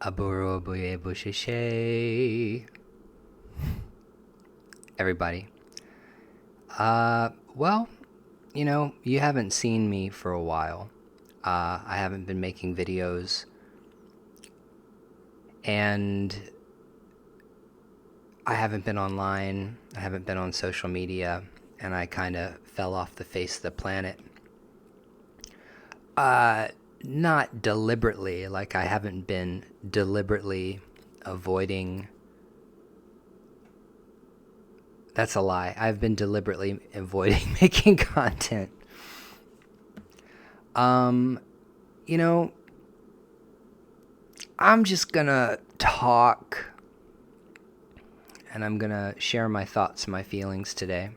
Aburo Abuye Bushishe. Everybody. Well, you haven't seen me for a while. I haven't been making videos. And I haven't been online. I haven't been on social media. And I kind of fell off the face of the planet. Not deliberately, like I haven't been deliberately avoiding. That's a lie. I've been deliberately avoiding making content. I'm just gonna talk and I'm gonna share my thoughts and my feelings today.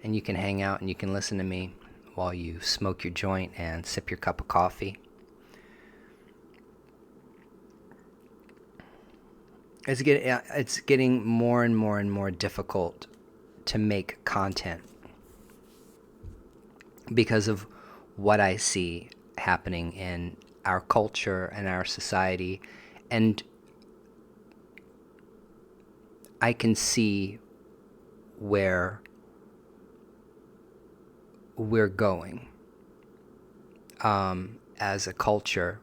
And you can hang out and you can listen to me while you smoke your joint and sip your cup of coffee. It's getting more and more and more difficult to make content because of what I see happening in our culture and our society, and I can see where we're going as a culture,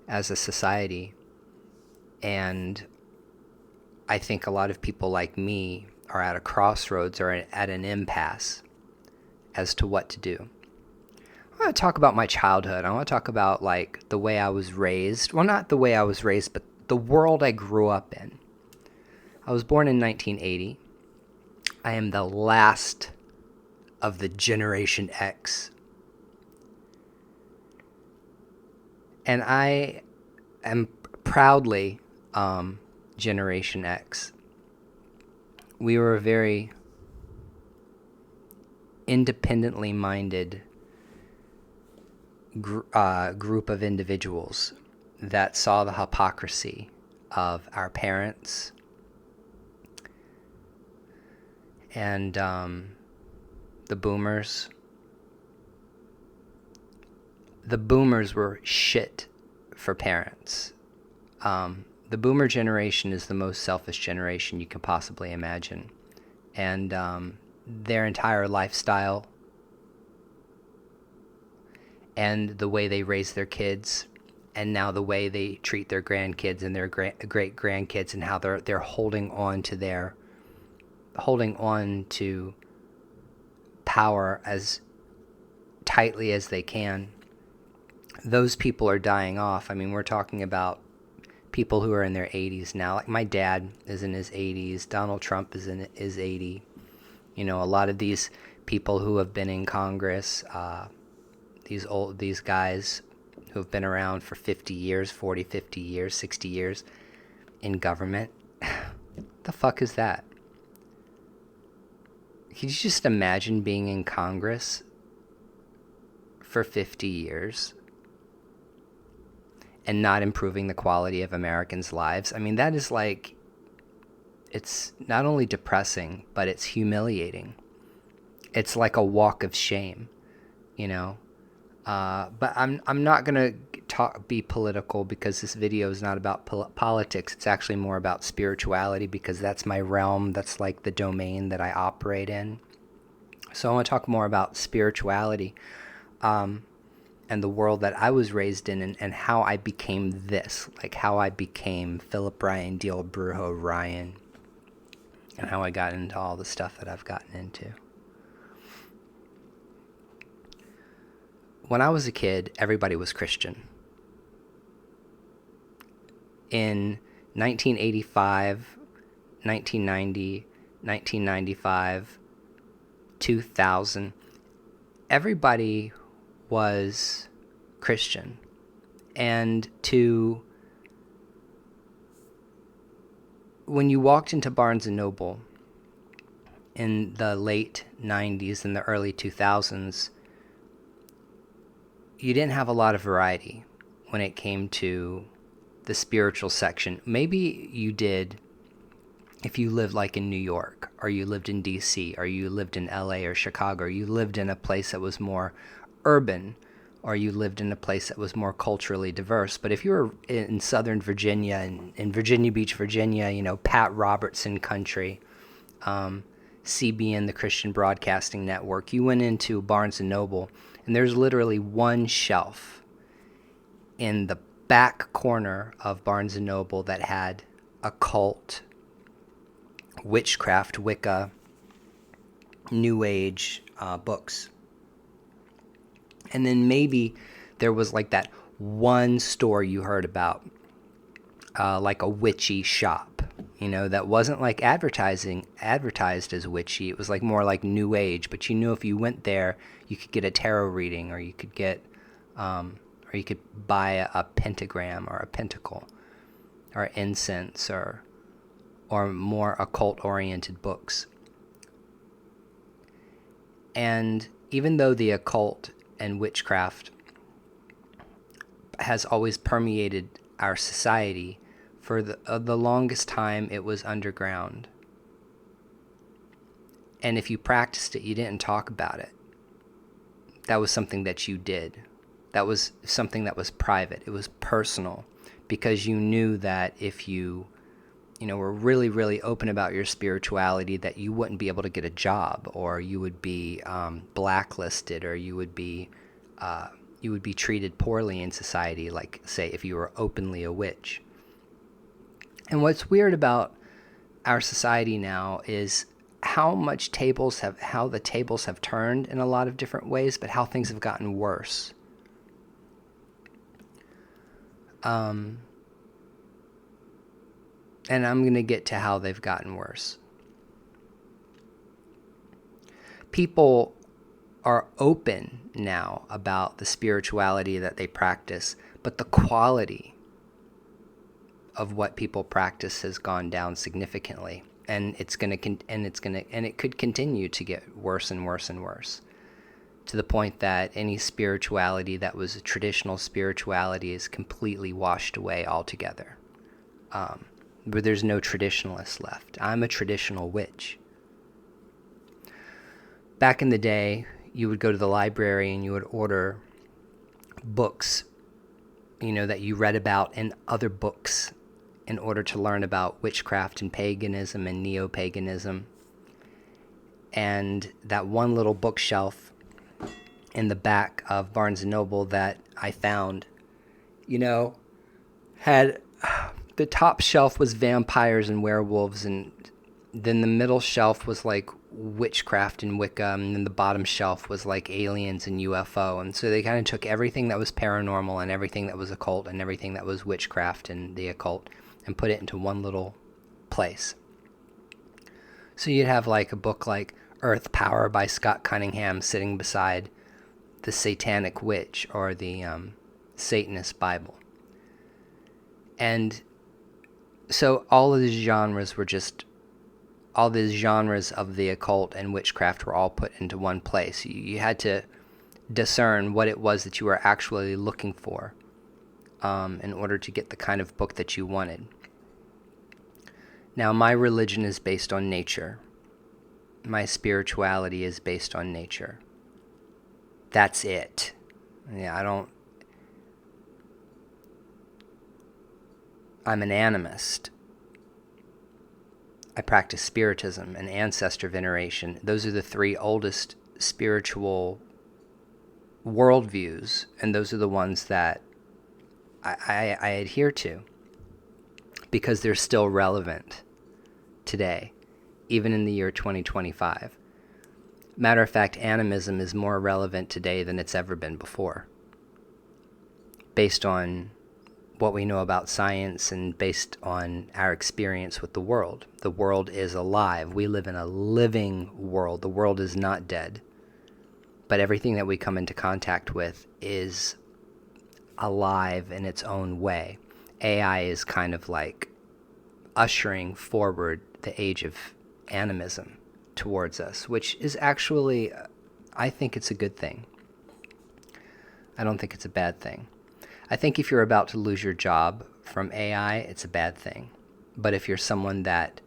as a society, and I think a lot of people like me are at a crossroads or at an impasse as to what to do. I want to talk about my childhood. I want to talk about like the way I was raised. Well, not the way I was raised, but the world I grew up in. I was born in 1980. I am the last of the Generation X. And I am proudly Generation X. We were a very independently minded group of individuals that saw the hypocrisy of our parents and the boomers. The boomers were shit for parents. The boomer generation is the most selfish generation you can possibly imagine. And their entire lifestyle and the way they raise their kids and now the way they treat their grandkids and their great grandkids and how they're holding on to power as tightly as they can. Those people are dying off. I mean, we're talking about people who are in their 80s now. Like my dad is in his 80s. Donald Trump is in his 80. A lot of these people who have been in Congress, these guys who have been around for 50 years, 40, 50 years, 60 years in government. The fuck is that? Can you just imagine being in Congress for 50 years and not improving the quality of Americans' lives? I mean, that is like, it's not only depressing, but it's humiliating. It's like a walk of shame, But I'm not gonna be political because this video is not about politics. It's actually more about spirituality because that's my realm. That's like the domain that I operate in. So I want to talk more about spirituality. And the world that I was raised in and how I became this, like how I became Philip Ryan Deal Brujo Ryan, and how I got into all the stuff that I've gotten into. When I was a kid, everybody was Christian. In 1985, 1990, 1995, 2000, everybody was Christian. And when you walked into Barnes & Noble in the late 90s and the early 2000s, you didn't have a lot of variety when it came to the spiritual section. Maybe you did if you lived like in New York, or you lived in DC, or you lived in LA or Chicago, or you lived in a place that was more urban, or you lived in a place that was more culturally diverse. But if you were in Southern Virginia, in Virginia Beach, Virginia, Pat Robertson country, CBN, the Christian Broadcasting Network, you went into Barnes & Noble, and there's literally one shelf in the back corner of Barnes & Noble that had occult, witchcraft, Wicca, New Age books. And then maybe there was like that one store you heard about, like a witchy shop, that wasn't like advertised as witchy. It was like more like New Age, but you knew if you went there, you could get a tarot reading, or you could get, or you could buy a pentagram or a pentacle, or incense, or more occult-oriented books. And even though the occult and witchcraft has always permeated our society, for the longest time it was underground. And if you practiced it, you didn't talk about it. That was something that you did. That was something that was private. It was personal, because you knew that if you were really, really open about your spirituality, that you wouldn't be able to get a job, or you would be blacklisted, or you would be treated poorly in society, like, say, if you were openly a witch. And what's weird about our society now is how the tables have turned in a lot of different ways, but how things have gotten worse. And I'm going to get to how they've gotten worse. People are open now about the spirituality that they practice, but the quality of what people practice has gone down significantly, and it could continue to get worse and worse and worse, to the point that any spirituality that was a traditional spirituality is completely washed away altogether. Where there's no traditionalists left. I'm a traditional witch. Back in the day, you would go to the library and you would order books, that you read about in other books, in order to learn about witchcraft and paganism and neo-paganism. And that one little bookshelf in the back of Barnes & Noble that I found, had... the top shelf was vampires and werewolves, and then the middle shelf was like witchcraft and Wicca, and then the bottom shelf was like aliens and UFO. And so they kind of took everything that was paranormal and everything that was occult and everything that was witchcraft and the occult and put it into one little place. So you'd have like a book like Earth Power by Scott Cunningham sitting beside the Satanic Witch, or the Satanist Bible. And so all of these genres of the occult and witchcraft were all put into one place. You had to discern what it was that you were actually looking for, in order to get the kind of book that you wanted. Now, my religion is based on nature. My spirituality is based on nature. That's it. I'm an animist. I practice spiritism and ancestor veneration. Those are the three oldest spiritual worldviews, and those are the ones that I adhere to, because they're still relevant today, even in the year 2025. Matter of fact, animism is more relevant today than it's ever been before, based on what we know about science and based on our experience with the world. The world is alive. We live in a living world. The world is not dead. But everything that we come into contact with is alive in its own way. AI is kind of like ushering forward the age of animism towards us, which is actually, I think it's a good thing. I don't think it's a bad thing. I think if you're about to lose your job from AI, it's a bad thing. But if you're someone that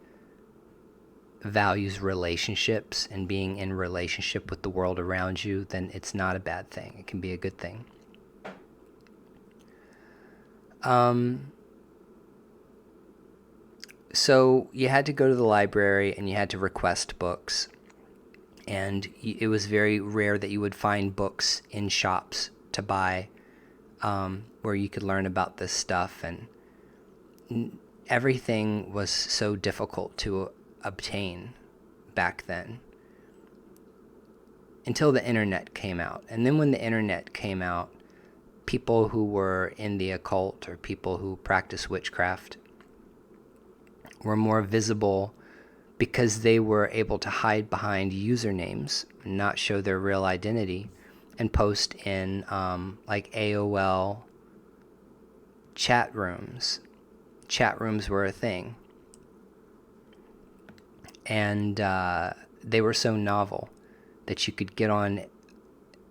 values relationships and being in relationship with the world around you, then it's not a bad thing. It can be a good thing. So you had to go to the library and you had to request books. And it was very rare that you would find books in shops to buy, where you could learn about this stuff. And everything was so difficult to obtain back then, until the internet came out. And then when the internet came out, people who were in the occult or people who practice witchcraft were more visible because they were able to hide behind usernames and not show their real identity and post in like AOL chat rooms. Chat rooms were a thing. And they were so novel that you could get on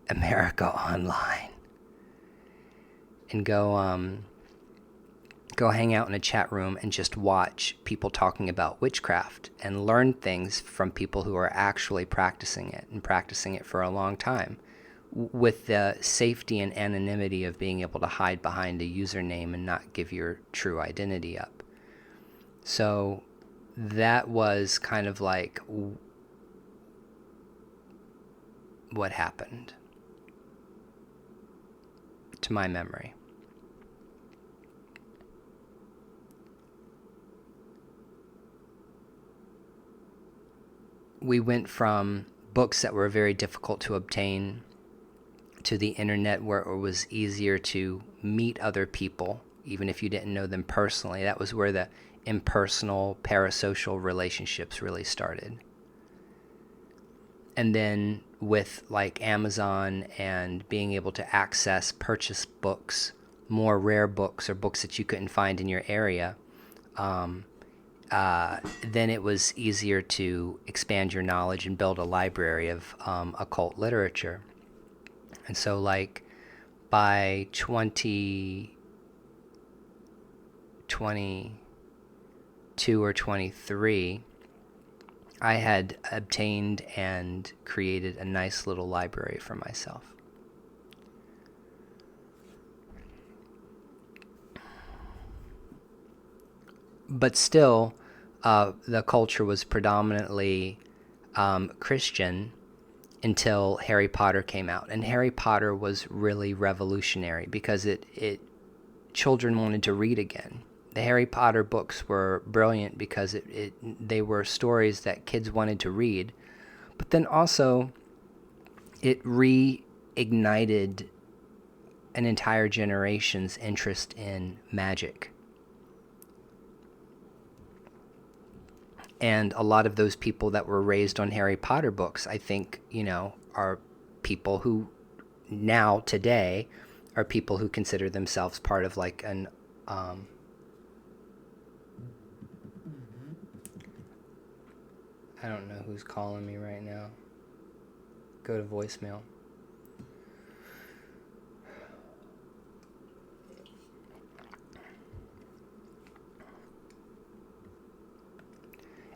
America Online and go hang out in a chat room and just watch people talking about witchcraft and learn things from people who are actually practicing it and practicing it for a long time, with the safety and anonymity of being able to hide behind a username and not give your true identity up. So that was kind of like what happened, to my memory. We went from books that were very difficult to obtain to the internet, where it was easier to meet other people, even if you didn't know them personally. That was where the impersonal, parasocial relationships really started. And then with like Amazon and being able to purchase books, more rare books or books that you couldn't find in your area, then it was easier to expand your knowledge and build a library of occult literature. And so like by 2022 or 23, I had obtained and created a nice little library for myself. But still, the culture was predominantly Christian until Harry Potter came out. And Harry Potter was really revolutionary because children wanted to read again. The Harry Potter books were brilliant because they were stories that kids wanted to read. But then also, it reignited an entire generation's interest in magic. And a lot of those people that were raised on Harry Potter books, I think, are people who now, today, are people who consider themselves part of like an... I don't know who's calling me right now. Go to voicemail.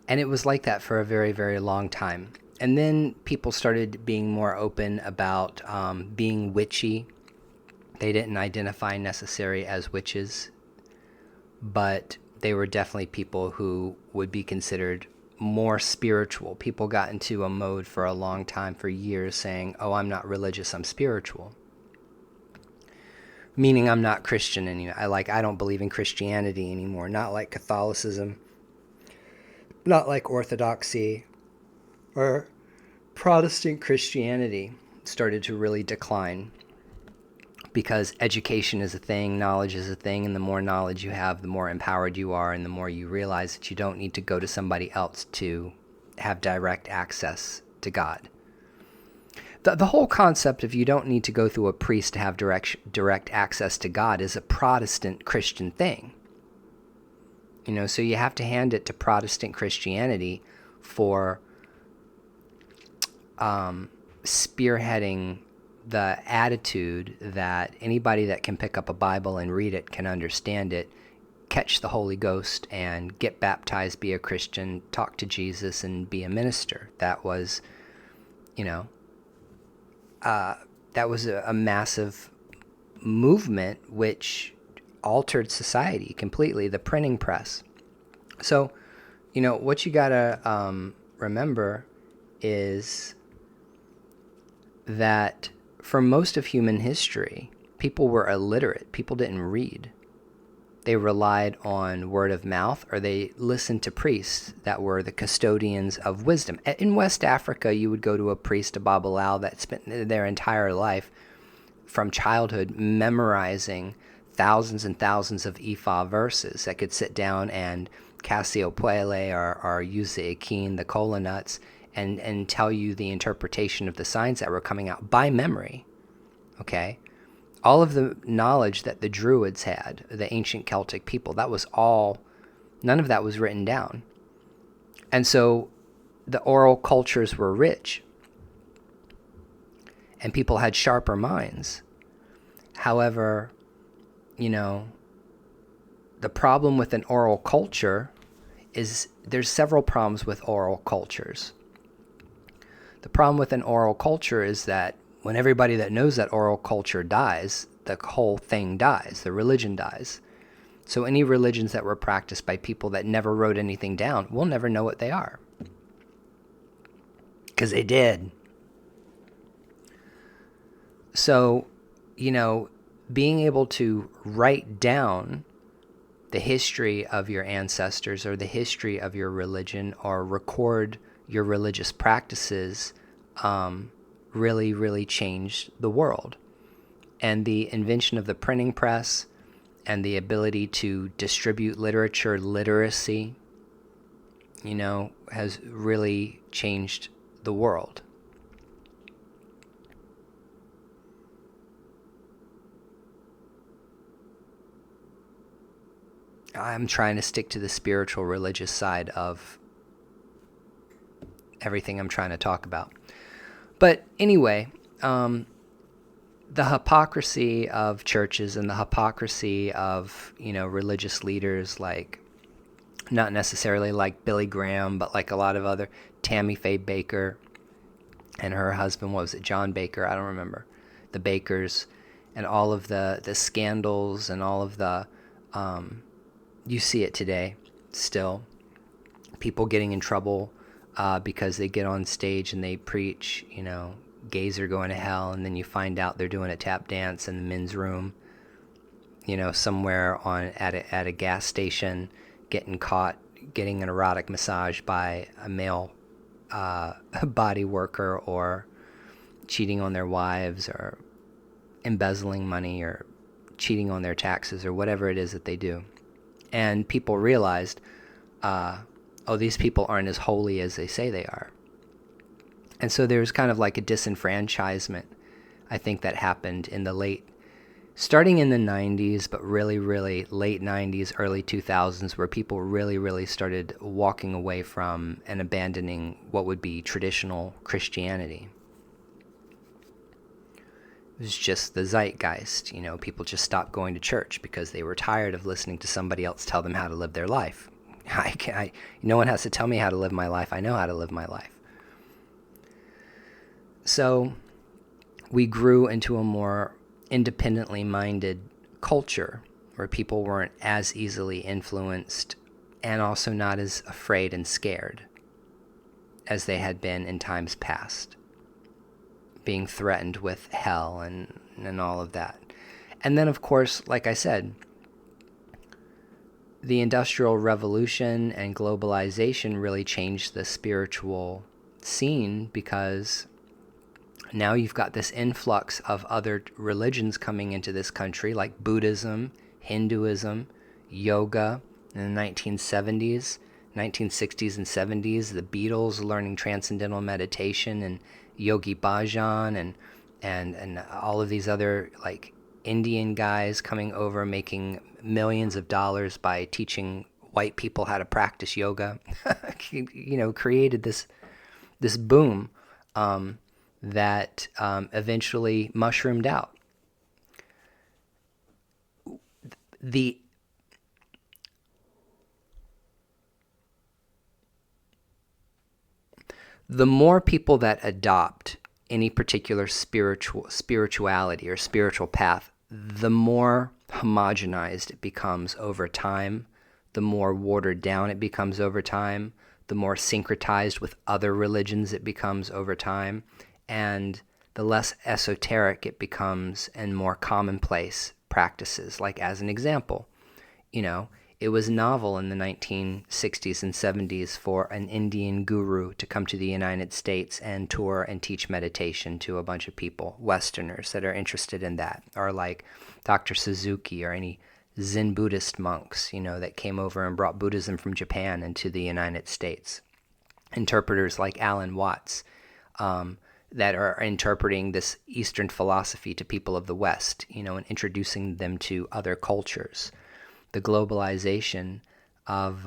And it was like that for a very, very long time. And then people started being more open about being witchy. They didn't identify necessarily as witches, but they were definitely people who would be considered more spiritual. People got into a mode for a long time, for years, saying, oh, I'm not religious, I'm spiritual. Meaning I'm not Christian anymore. I don't believe in Christianity anymore. Not like Catholicism, not like Orthodoxy, or Protestant Christianity started to really decline. Because education is a thing, knowledge is a thing, and the more knowledge you have, the more empowered you are, and the more you realize that you don't need to go to somebody else to have direct access to God. The whole concept of you don't need to go through a priest to have direct access to God is a Protestant Christian thing. So you have to hand it to Protestant Christianity for spearheading the attitude that anybody that can pick up a Bible and read it can understand it, catch the Holy Ghost, and get baptized, be a Christian, talk to Jesus, and be a minister. That was, a massive movement which altered society completely, the printing press. So, what you gotta remember is that for most of human history, people were illiterate. People didn't read. They relied on word of mouth, or they listened to priests that were the custodians of wisdom. In West Africa, you would go to a priest, a Babalawo, that spent their entire life from childhood memorizing thousands and thousands of Ifa verses, that could sit down and Cassiopeia or use the Akin, the kola nuts, and tell you the interpretation of the signs that were coming out by memory. Okay? All of the knowledge that the Druids had, the ancient Celtic people, none of that was written down. And so the oral cultures were rich, and people had sharper minds. However, the problem with an oral culture is there's several problems with oral cultures. The problem with an oral culture is that when everybody that knows that oral culture dies, the whole thing dies, the religion dies. So any religions that were practiced by people that never wrote anything down, we'll never know what they are. Because they did. So, being able to write down the history of your ancestors or the history of your religion or record your religious practices really, really changed the world. And the invention of the printing press and the ability to distribute literacy, has really changed the world. I'm trying to stick to the spiritual, religious side of everything I'm trying to talk about. But anyway, the hypocrisy of churches and the hypocrisy of, religious leaders, like, not necessarily like Billy Graham, but like a lot of other, Tammy Faye Baker and her husband, what was it, John Baker, I don't remember, the Bakers, and all of the scandals and all of the, you see it today still, people getting in trouble because they get on stage and they preach, gays are going to hell, and then you find out they're doing a tap dance in the men's room, somewhere at a gas station, getting caught getting an erotic massage by a male body worker, or cheating on their wives, or embezzling money, or cheating on their taxes, or whatever it is that they do. And people realized, these people aren't as holy as they say they are. And so there's kind of like a disenfranchisement, I think, that happened starting in the 90s, but really, really late 90s, early 2000s, where people really, really started walking away from and abandoning what would be traditional Christianity. It was just the zeitgeist, people just stopped going to church because they were tired of listening to somebody else tell them how to live their life. No one has to tell me how to live my life. I know how to live my life. So we grew into a more independently minded culture where people weren't as easily influenced and also not as afraid and scared as they had been in times past, being threatened with hell and all of that. And then, of course, like I said, the Industrial Revolution and globalization really changed the spiritual scene, because now you've got this influx of other religions coming into this country, like Buddhism, Hinduism, yoga. In the 1970s, 1960s and 70s, the Beatles learning transcendental meditation, and Yogi Bhajan, and all of these other, like, Indian guys coming over making millions of dollars by teaching white people how to practice yoga, created this boom that eventually mushroomed out. The more people that adopt any particular spirituality or spiritual path, the more homogenized it becomes over time, the more watered down it becomes over time, the more syncretized with other religions it becomes over time, and the less esoteric it becomes and more commonplace practices. Like, as an example, it was novel in the 1960s and 70s for an Indian guru to come to the United States and tour and teach meditation to a bunch of people, Westerners that are interested in that, or like Dr. Suzuki or any Zen Buddhist monks, that came over and brought Buddhism from Japan into the United States. Interpreters like Alan Watts, that are interpreting this Eastern philosophy to people of the West, and introducing them to other cultures. The globalization of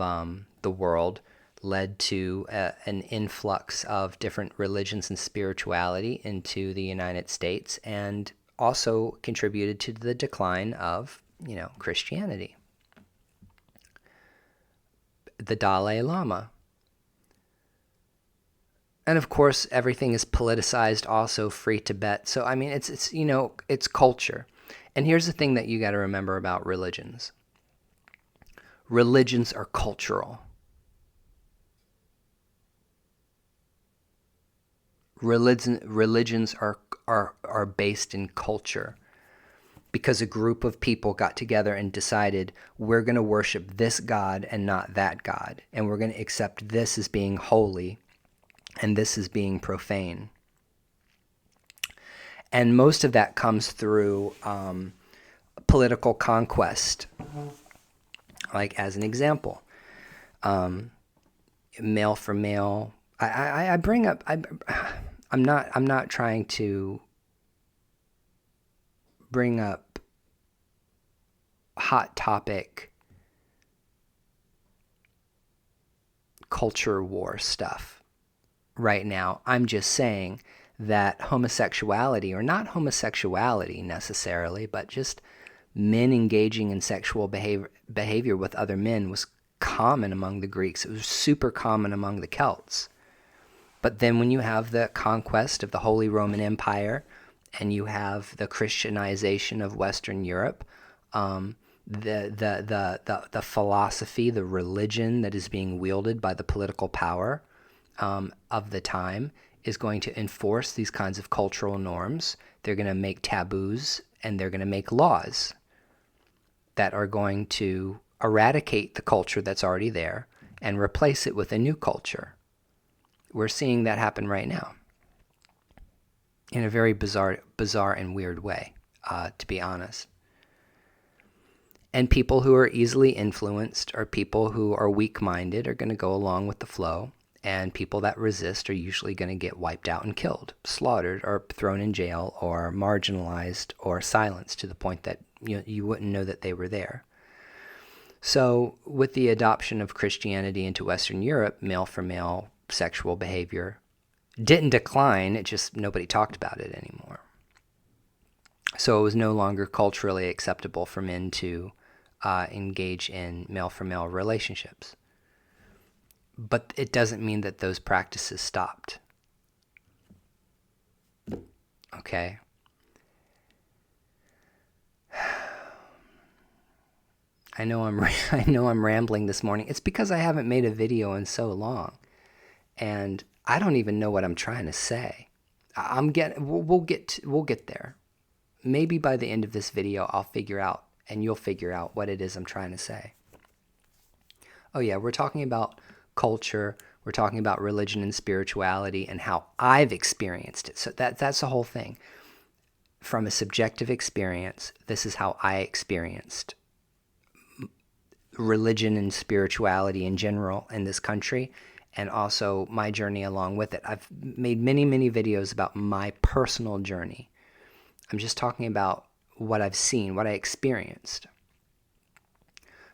the world led to an influx of different religions and spirituality into the United States, and also contributed to the decline of, Christianity. The Dalai Lama. And of course, everything is politicized, also free Tibet. So, I mean, it's culture. And here's the thing that you got to remember about religions. Religions are cultural. Religions are based in culture, because a group of people got together and decided, we're going to worship this God and not that God, and we're going to accept this as being holy and this as being profane. And most of that comes through political conquest. Like, as an example, male for male. I bring up. I'm not trying to bring up hot topic culture war stuff right now. I'm just saying that homosexuality, or not homosexuality necessarily, but just men engaging in sexual behavior with other men, was common among the Greeks. It was super common among the Celts. But then when you have the conquest of the Holy Roman Empire, and you have the Christianization of Western Europe, the philosophy, the religion that is being wielded by the political power of the time is going to enforce these kinds of cultural norms. They're going to make taboos, and they're going to make laws that are going to eradicate the culture that's already there and replace it with a new culture. We're seeing that happen right now in a very bizarre and weird way, to be honest. And people who are easily influenced, or people who are weak-minded, are going to go along with the flow. And people that resist are usually going to get wiped out and killed, slaughtered, or thrown in jail, or marginalized, or silenced to the point that you wouldn't know that they were there. So with the adoption of Christianity into Western Europe, male-for-male sexual behavior didn't decline, it just nobody talked about it anymore. So it was no longer culturally acceptable for men to engage in male-for-male relationships. But it doesn't mean that those practices stopped. Okay? I know I'm rambling this morning. It's because I haven't made a video in so long, and I don't even know what I'm trying to say. We'll get there. Maybe by the end of this video, I'll figure out, and you'll figure out what it is I'm trying to say. Oh yeah, we're talking about culture. We're talking about religion and spirituality and how I've experienced it. So that's the whole thing. From a subjective experience, this is how I experienced religion and spirituality in general in this country, and also my journey along with it. I've made many, many videos about my personal journey. I'm just talking about what I've seen, what I experienced.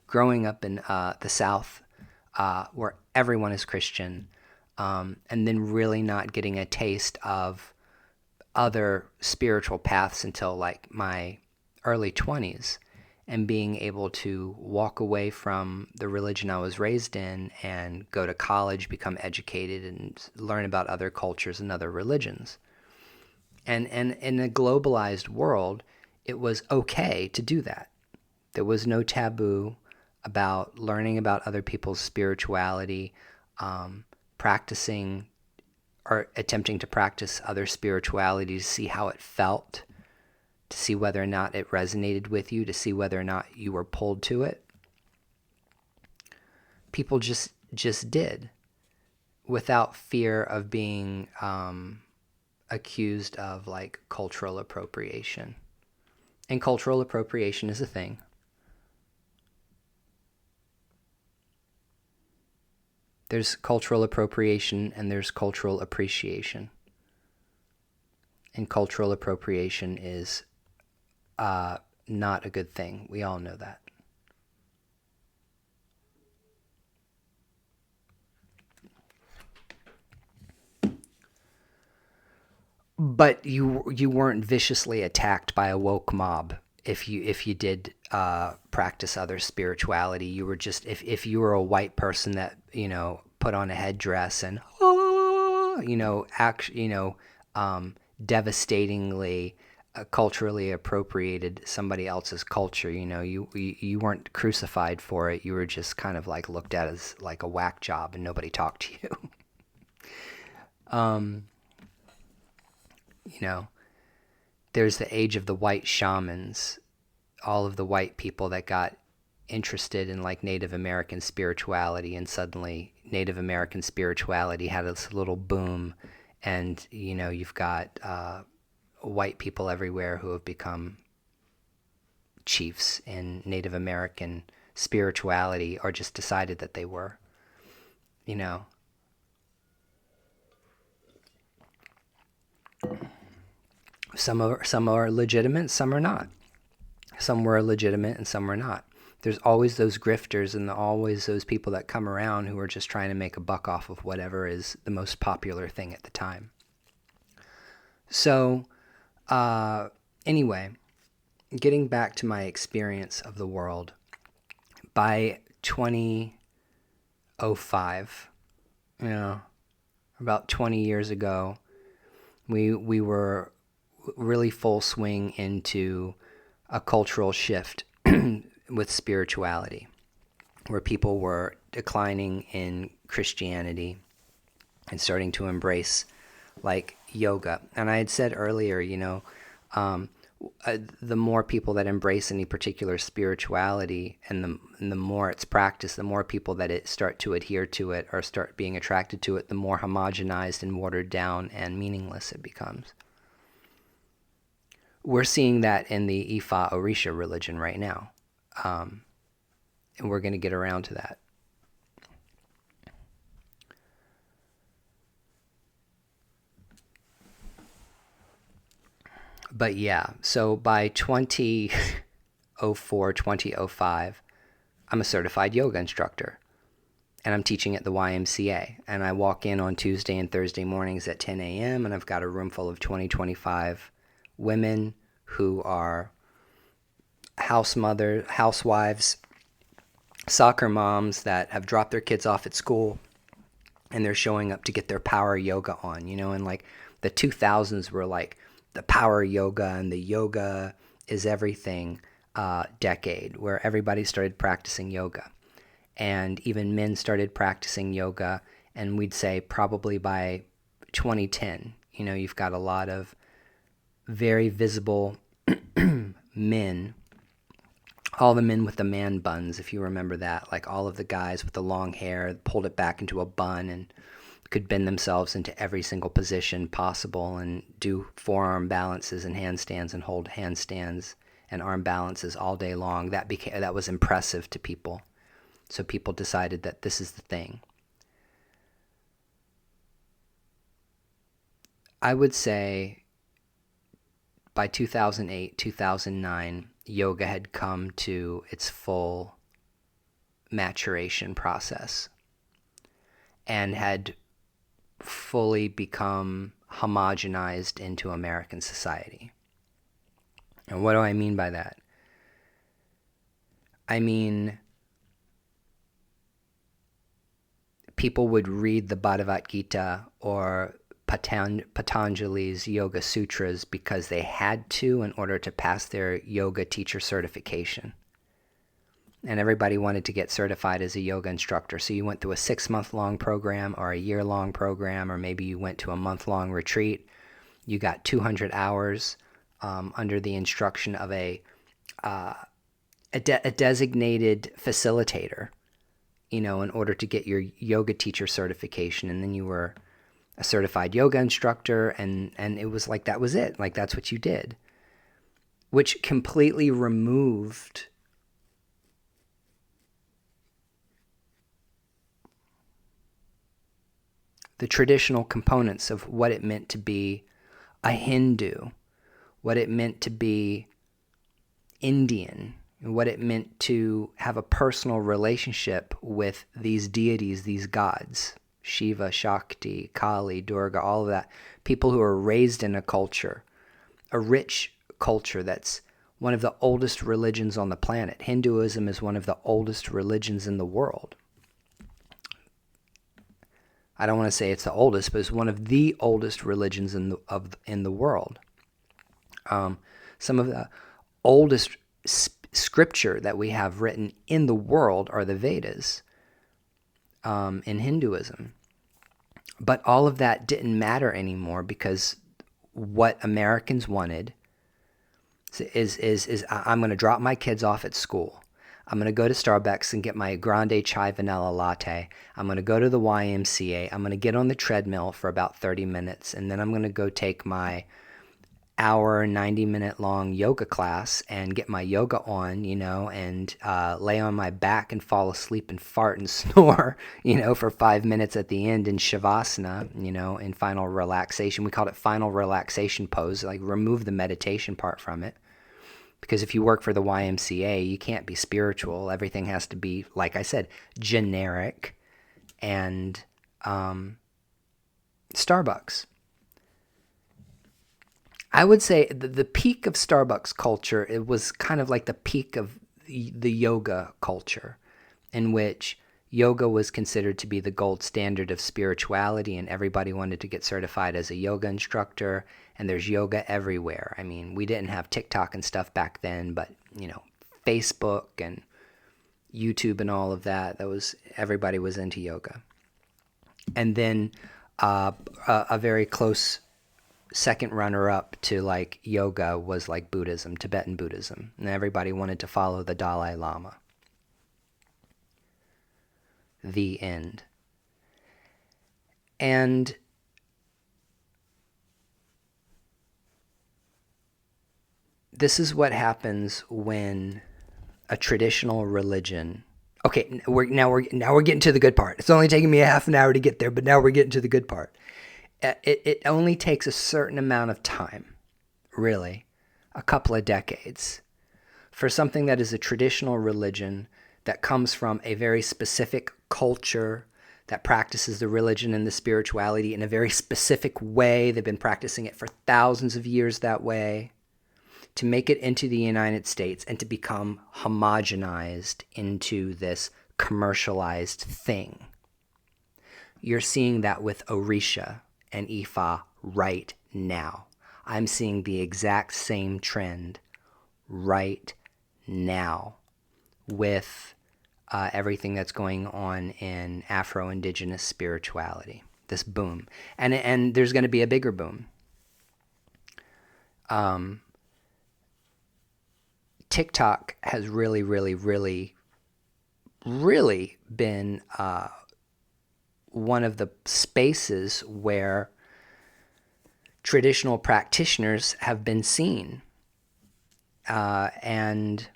Growing up in the South, where everyone is Christian, and then really not getting a taste of other spiritual paths until like my early 20s, and being able to walk away from the religion I was raised in and go to college, become educated, and learn about other cultures and other religions. And in a globalized world, it was okay to do that. There was no taboo about learning about other people's spirituality, practicing or attempting to practice other spirituality to see how it felt, to see whether or not it resonated with you, to see whether or not you were pulled to it. People just did, without fear of being accused of like cultural appropriation. And cultural appropriation is a thing. There's cultural appropriation and there's cultural appreciation. And cultural appropriation is not a good thing. We all know that. But you weren't viciously attacked by a woke mob if you did practice other spirituality. You were just, if you were a white person that put on a headdress and devastatingly culturally appropriated somebody else's culture. You weren't crucified for it. You were just kind of like looked at as like a whack job and nobody talked to you. There's the age of the white shamans, all of the white people that got interested in like Native American spirituality, and suddenly Native American spirituality had this little boom, and you've got white people everywhere who have become chiefs in Native American spirituality, or just decided that they were. Some are legitimate, some are not. Some were legitimate and some were not. There's always those grifters and always those people that come around who are just trying to make a buck off of whatever is the most popular thing at the time. So, anyway, getting back to my experience of the world, by 2005, about 20 years ago, we were really full swing into a cultural shift with spirituality, where people were declining in Christianity and starting to embrace like yoga. And I had said earlier, the more people that embrace any particular spirituality and the more it's practiced, the more people that it start to adhere to it or start being attracted to it, the more homogenized and watered down and meaningless it becomes. We're seeing that in the Ifa Orisha religion right now. And we're going to get around to that. But yeah, so by 2004, 2005, I'm a certified yoga instructor. And I'm teaching at the YMCA. And I walk in on Tuesday and Thursday mornings at 10 a.m. and I've got a room full of 25 women who are housewives, soccer moms that have dropped their kids off at school and they're showing up to get their power yoga on, and like the 2000s were like the power yoga and the yoga is everything decade, where everybody started practicing yoga. And even men started practicing yoga, and we'd say probably by 2010, you've got a lot of very visible men, all the men with the man buns, if you remember that, like all of the guys with the long hair pulled it back into a bun and could bend themselves into every single position possible and do forearm balances and handstands and hold handstands and arm balances all day long. That was impressive to people. So people decided that this is the thing. I would say by 2008, 2009, yoga had come to its full maturation process and had fully become homogenized into American society. And what do I mean by that? I mean, people would read the Bhagavad Gita or Patanjali's Yoga Sutras because they had to in order to pass their yoga teacher certification. and everybody wanted to get certified as a yoga instructor. So you went through a 6-month-long program or a year-long program, or maybe you went to a month-long retreat. You got 200 hours under the instruction of a designated facilitator, in order to get your yoga teacher certification. And then you were a certified yoga instructor, and it was like that was it. Like that's what you did, which completely removed the traditional components of what it meant to be a Hindu, what it meant to be Indian, what it meant to have a personal relationship with these deities, these gods, Shiva, Shakti, Kali, Durga, all of that. People who are raised in a culture, a rich culture that's one of the oldest religions on the planet. Hinduism is one of the oldest religions in the world. I don't want to say it's the oldest, but it's one of the oldest religions in the world. Some of the oldest scripture that we have written in the world are the Vedas in Hinduism. But all of that didn't matter anymore, because what Americans wanted is I'm going to drop my kids off at school. I'm going to go to Starbucks and get my grande chai vanilla latte. I'm going to go to the YMCA. I'm going to get on the treadmill for about 30 minutes, and then I'm going to go take my hour, 90-minute long yoga class and get my yoga on, and lay on my back and fall asleep and fart and snore, for 5 minutes at the end in Shavasana, in final relaxation. We called it final relaxation pose, like remove the meditation part from it. Because if you work for the YMCA, you can't be spiritual. Everything has to be, like I said, generic and Starbucks. I would say the peak of Starbucks culture, it was kind of like the peak of the yoga culture, in which yoga was considered to be the gold standard of spirituality, and everybody wanted to get certified as a yoga instructor, and there's yoga everywhere. I mean, we didn't have TikTok and stuff back then, but, Facebook and YouTube and all of that, everybody was into yoga. And then a very close second runner-up to like yoga was like Buddhism, Tibetan Buddhism, and everybody wanted to follow the Dalai Lama. The end. And this is what happens when a traditional religion. Okay, we're getting to the good part. It's only taking me a half an hour to get there, but now we're getting to the good part. It only takes a certain amount of time, really, a couple of decades, for something that is a traditional religion that comes from a very specific culture that practices the religion and the spirituality in a very specific way. They've been practicing it for thousands of years that way, to make it into the United States and to become homogenized into this commercialized thing. You're seeing that with Orisha and Ifa right now. I'm seeing the exact same trend right now with everything that's going on in Afro-Indigenous spirituality, this boom. And there's going to be a bigger boom. TikTok has really, really, really, really been one of the spaces where traditional practitioners have been seen. And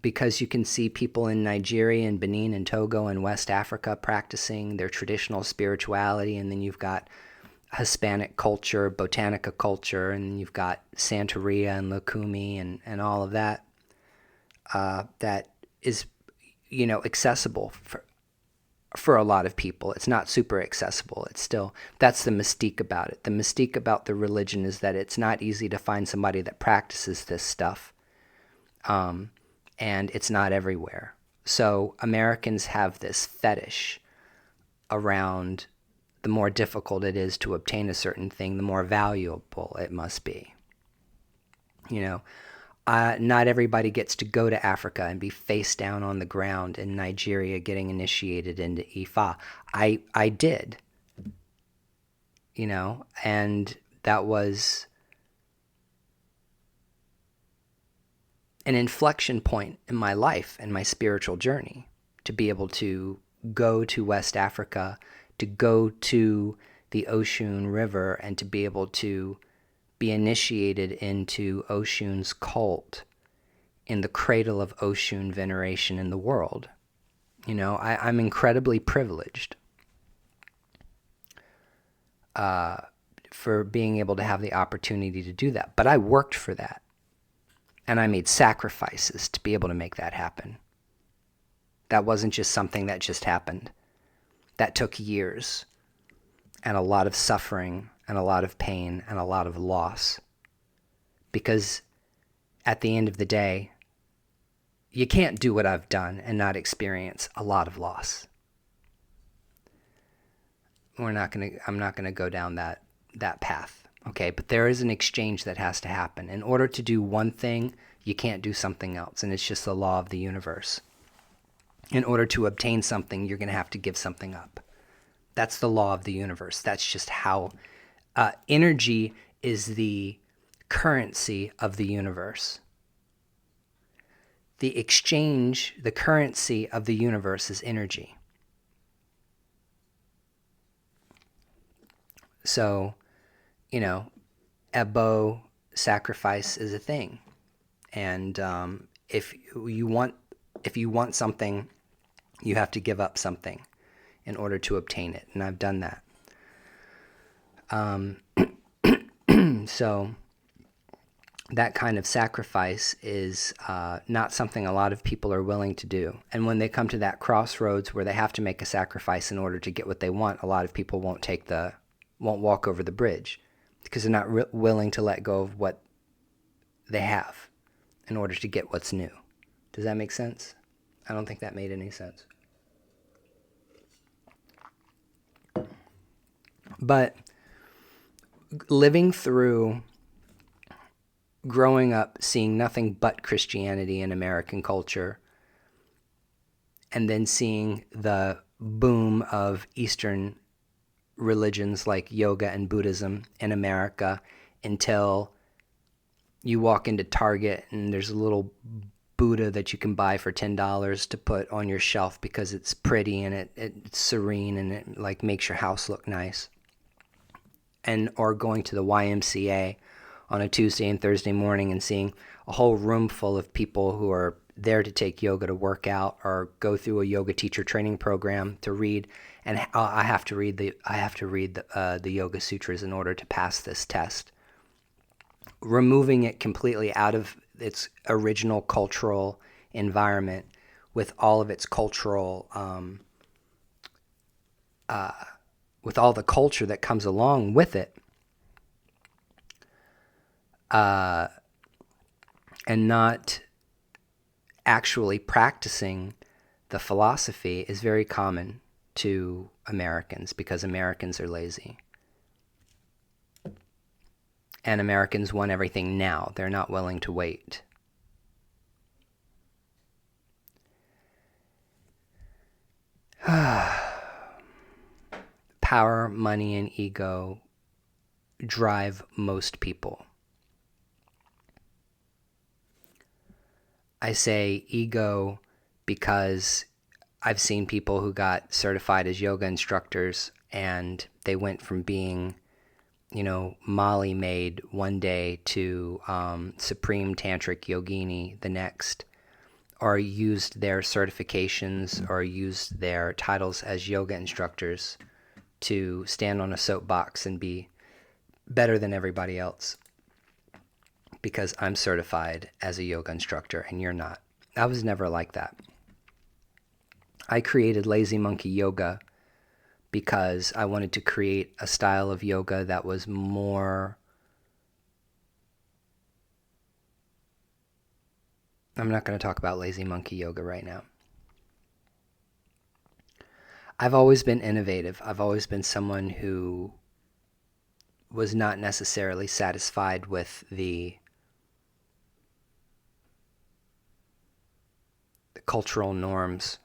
because you can see people in Nigeria and Benin and Togo and West Africa practicing their traditional spirituality, and then you've got Hispanic culture, Botanica culture, and you've got Santeria and Lukumi and all of that, that is, accessible for a lot of people. It's not super accessible. It's still, that's the mystique about it. The mystique about the religion is that it's not easy to find somebody that practices this stuff, and it's not everywhere. So Americans have this fetish around the more difficult it is to obtain a certain thing, the more valuable it must be. Not everybody gets to go to Africa and be face down on the ground in Nigeria getting initiated into Ifa. I did, and that was an inflection point in my life and my spiritual journey, to be able to go to West Africa, to go to the Oshun River, and to be able to be initiated into Oshun's cult in the cradle of Oshun veneration in the world. I'm incredibly privileged for being able to have the opportunity to do that. But I worked for that. And I made sacrifices to be able to make that happen. That wasn't just something that just happened. That took years and a lot of suffering and a lot of pain and a lot of loss. Because at the end of the day, you can't do what I've done and not experience a lot of loss. I'm not gonna go down that path. Okay, but there is an exchange that has to happen. In order to do one thing, you can't do something else, and it's just the law of the universe. In order to obtain something, you're going to have to give something up. That's the law of the universe. That's just how energy is the currency of the universe. The exchange, the currency of the universe is energy. So, Ebo sacrifice is a thing, and if you want something, you have to give up something in order to obtain it, and I've done that. So that kind of sacrifice is not something a lot of people are willing to do, and when they come to that crossroads where they have to make a sacrifice in order to get what they want, a lot of people won't walk over the bridge, because they're not willing to let go of what they have in order to get what's new. Does that make sense? I don't think that made any sense. But living through growing up seeing nothing but Christianity in American culture, and then seeing the boom of Eastern religions like yoga and Buddhism in America, until you walk into Target and there's a little Buddha that you can buy for $10 to put on your shelf because it's pretty and it's serene and it like makes your house look nice. Or going to the YMCA on a Tuesday and Thursday morning and seeing a whole room full of people who are there to take yoga, to work out, or go through a yoga teacher training program to read. And I have to read the Yoga Sutras in order to pass this test. Removing it completely out of its original cultural environment, with all of its cultural, with all the culture that comes along with it, and not actually practicing the philosophy is very common to Americans, because Americans are lazy. And Americans want everything now. They're not willing to wait. Power, money, and ego drive most people. I say ego because I've seen people who got certified as yoga instructors, and they went from being, Molly maid one day to Supreme Tantric Yogini the next, or used their certifications or used their titles as yoga instructors to stand on a soapbox and be better than everybody else because I'm certified as a yoga instructor and you're not. I was never like that. I created Lazy Monkey Yoga because I wanted to create a style of yoga that was more... I'm not going to talk about Lazy Monkey Yoga right now. I've always been innovative. I've always been someone who was not necessarily satisfied with the cultural norms.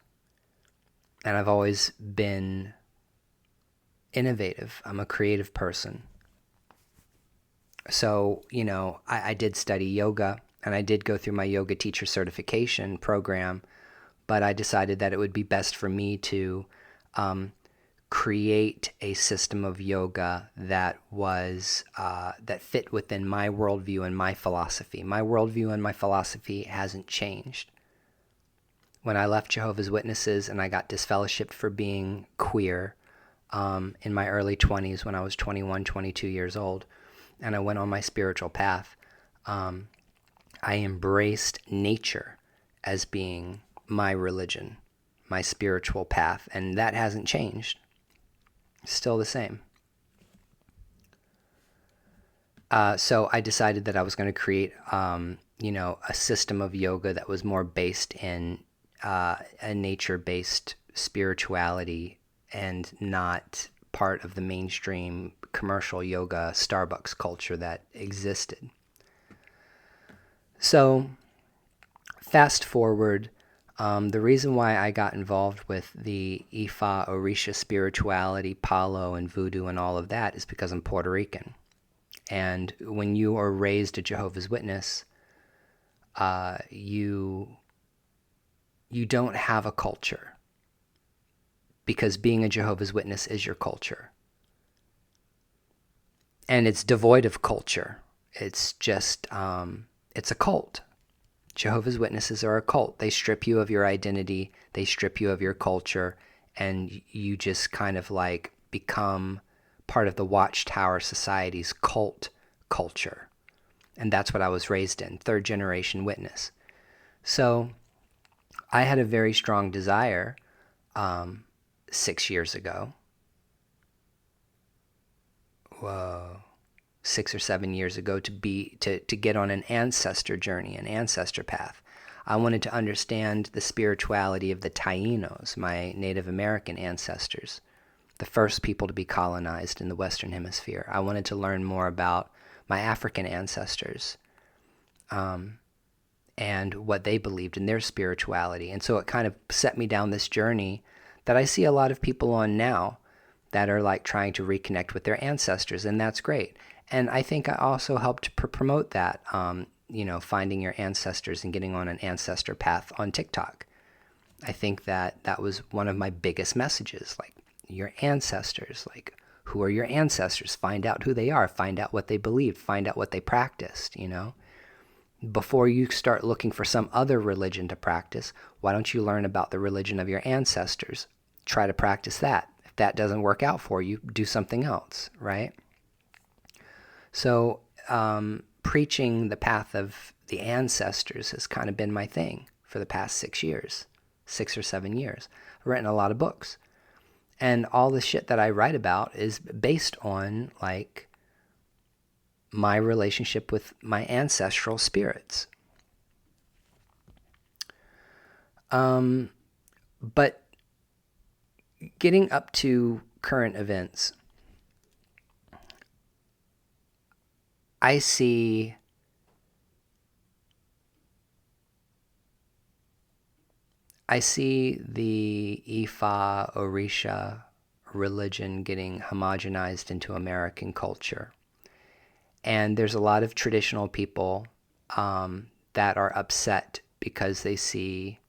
And I've always been innovative. I'm a creative person. So, I did study yoga, and I did go through my yoga teacher certification program, but I decided that it would be best for me to create a system of yoga that was that fit within my worldview and my philosophy. My worldview and my philosophy hasn't changed. When I left Jehovah's Witnesses and I got disfellowshipped for being queer in my early 20s, when I was 21, 22 years old, and I went on my spiritual path, I embraced nature as being my religion, my spiritual path, and that hasn't changed. It's still the same. So I decided that I was going to create, a system of yoga that was more based in a nature-based spirituality and not part of the mainstream commercial yoga Starbucks culture that existed. So fast forward, the reason why I got involved with the Ifa, Orisha spirituality, Palo, and Voodoo and all of that is because I'm Puerto Rican. And when you are raised a Jehovah's Witness, you don't have a culture, because being a Jehovah's Witness is your culture. And it's devoid of culture. It's just, it's a cult. Jehovah's Witnesses are a cult. They strip you of your identity, they strip you of your culture, and you just kind of like become part of the Watchtower Society's cult culture. And that's what I was raised in, third generation witness. So I had a very strong desire 6 years ago. 6 or 7 years ago to get on an ancestor journey, an ancestor path. I wanted to understand the spirituality of the Taínos, my Native American ancestors, the first people to be colonized in the Western Hemisphere. I wanted to learn more about my African ancestors and what they believed in their spirituality. And so it kind of set me down this journey that I see a lot of people on now that are like trying to reconnect with their ancestors, and that's great. And I think I also helped promote that, finding your ancestors and getting on an ancestor path on TikTok. I think that was one of my biggest messages, like your ancestors, like who are your ancestors? Find out who they are, find out what they believed, find out what they practiced, Before you start looking for some other religion to practice, why don't you learn about the religion of your ancestors? Try to practice that. If that doesn't work out for you, do something else, right? So preaching the path of the ancestors has kind of been my thing for the past 6 years, 6 or 7 years. I've written a lot of books. And all the shit that I write about is based on like my relationship with my ancestral spirits. But getting up to current events, I see the Ifa, Orisha religion getting homogenized into American culture. And there's a lot of traditional people that are upset because they see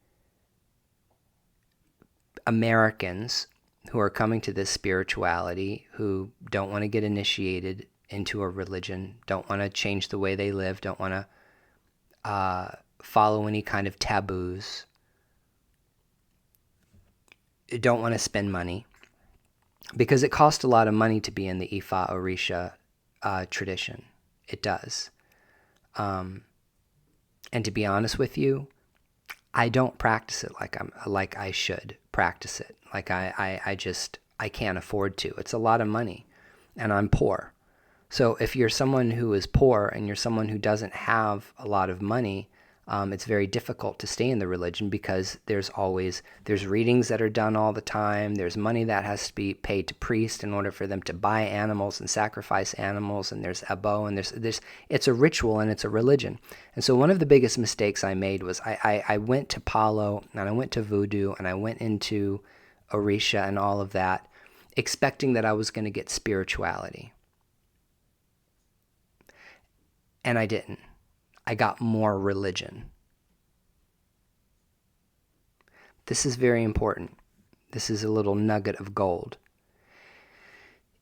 Americans who are coming to this spirituality, who don't want to get initiated into a religion, don't want to change the way they live, don't want to follow any kind of taboos, don't want to spend money, because it costs a lot of money to be in the Ifa Orisha tradition. It does. And to be honest with you, I don't practice it like I should practice it. Like I can't afford to. It's a lot of money, and I'm poor. So if you're someone who is poor and you're someone who doesn't have a lot of money, It's very difficult to stay in the religion because there's readings that are done all the time. There's money that has to be paid to priests in order for them to buy animals and sacrifice animals. And there's abo, and it's a ritual and it's a religion. And so one of the biggest mistakes I made was I went to Palo and I went to voodoo and I went into Orisha and all of that, expecting that I was going to get spirituality. And I didn't. I got more religion. This is very important. This is a little nugget of gold.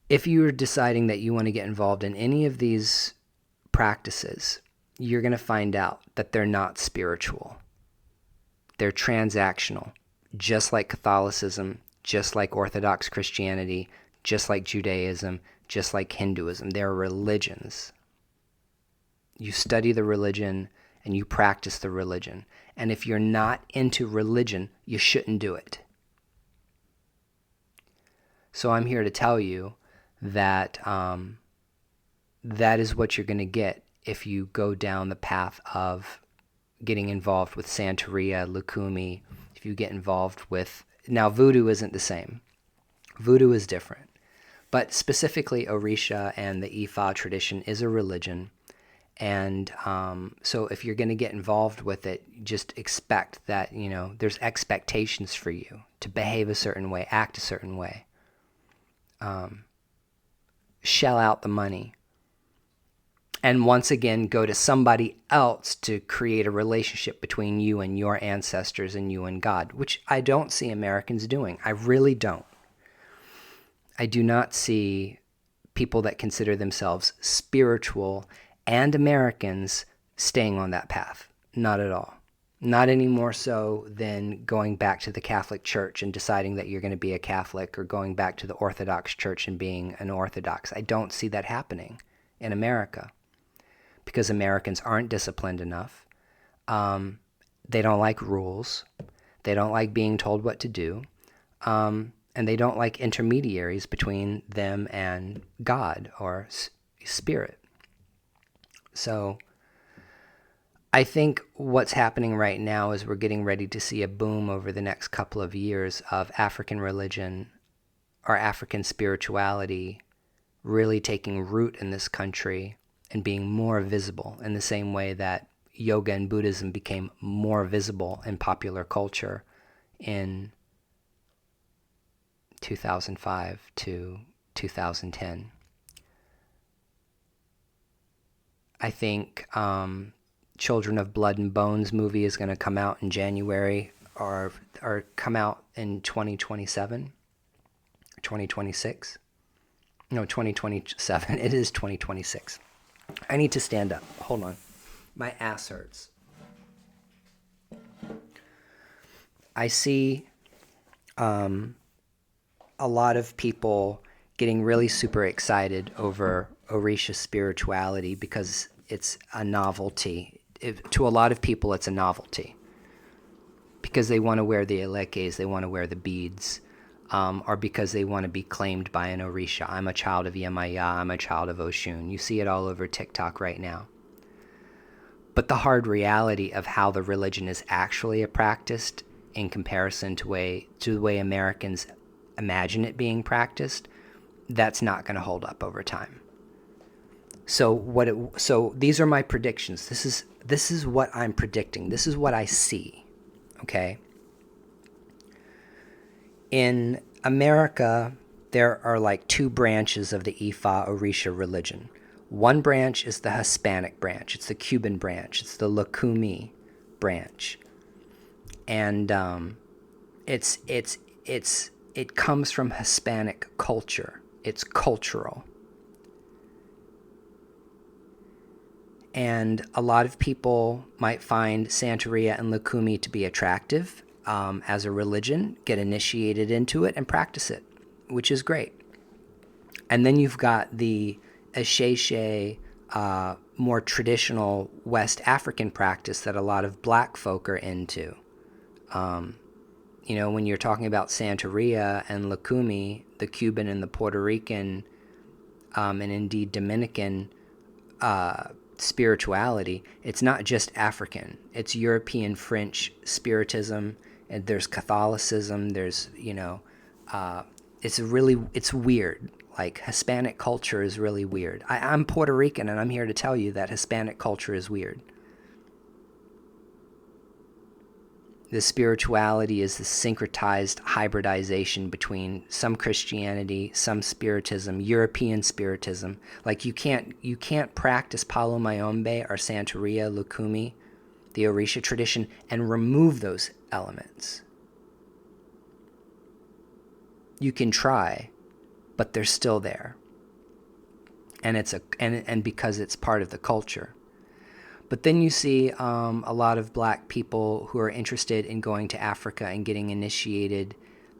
If you're deciding that you want to get involved in any of these practices, you're going to find out that they're not spiritual. They're transactional, just like Catholicism, just like Orthodox Christianity, just like Judaism, just like Hinduism. They're religions. You study the religion and you practice the religion. And if you're not into religion, you shouldn't do it. So I'm here to tell you that that is what you're going to get if you go down the path of getting involved with Santeria, Lukumi, if you get involved with... Now, voodoo isn't the same. Voodoo is different. But specifically, Orisha and the Ifa tradition is a religion. And so if you're going to get involved with it, just expect that, there's expectations for you to behave a certain way, act a certain way. Shell out the money. And once again, go to somebody else to create a relationship between you and your ancestors and you and God, which I don't see Americans doing. I really don't. I do not see people that consider themselves spiritual and Americans staying on that path. Not at all. Not any more so than going back to the Catholic Church and deciding that you're going to be a Catholic, or going back to the Orthodox Church and being an Orthodox. I don't see that happening in America because Americans aren't disciplined enough. They don't like rules. They don't like being told what to do. And they don't like intermediaries between them and God or spirit. So I think what's happening right now is we're getting ready to see a boom over the next couple of years of African religion or African spirituality really taking root in this country and being more visible, in the same way that yoga and Buddhism became more visible in popular culture in 2005 to 2010. I think Children of Blood and Bones movie is going to come out in January or come out in 2027, 2026. No, 2027. It is 2026. I need to stand up. Hold on. My ass hurts. I see a lot of people getting really super excited over Orisha spirituality because it's a novelty. To a lot of people, it's a novelty because they want to wear the elekes, they want to wear the beads, or because they want to be claimed by an Orisha. I'm a child of Yemaya, I'm a child of Oshun. You see it all over TikTok right now. But the hard reality of how the religion is actually practiced in comparison to the way Americans imagine it being practiced, that's not going to hold up over time. So these are my predictions. This is what I'm predicting. This is what I see. Okay? In America, there are like two branches of the Ifa Orisha religion. One branch is the Hispanic branch. It's the Cuban branch. It's the Lukumi branch. And it comes from Hispanic culture. It's cultural. And a lot of people might find Santeria and Lukumi to be attractive as a religion, get initiated into it, and practice it, which is great. And then you've got the Asheshe, more traditional West African practice that a lot of black folk are into. When you're talking about Santeria and Lukumi, the Cuban and the Puerto Rican, and indeed Dominican spirituality, it's not just African. It's European French spiritism, and there's Catholicism. There's it's weird. Like Hispanic culture is really weird. I'm Puerto Rican, and I'm here to tell you that Hispanic culture is weird. The spirituality is the syncretized hybridization between some Christianity, some Spiritism, European Spiritism. Like you can't practice Palo Mayombe or Santeria, Lukumi, the Orisha tradition, and remove those elements. You can try, but they're still there, and and because it's part of the culture. But then you see a lot of black people who are interested in going to Africa and getting initiated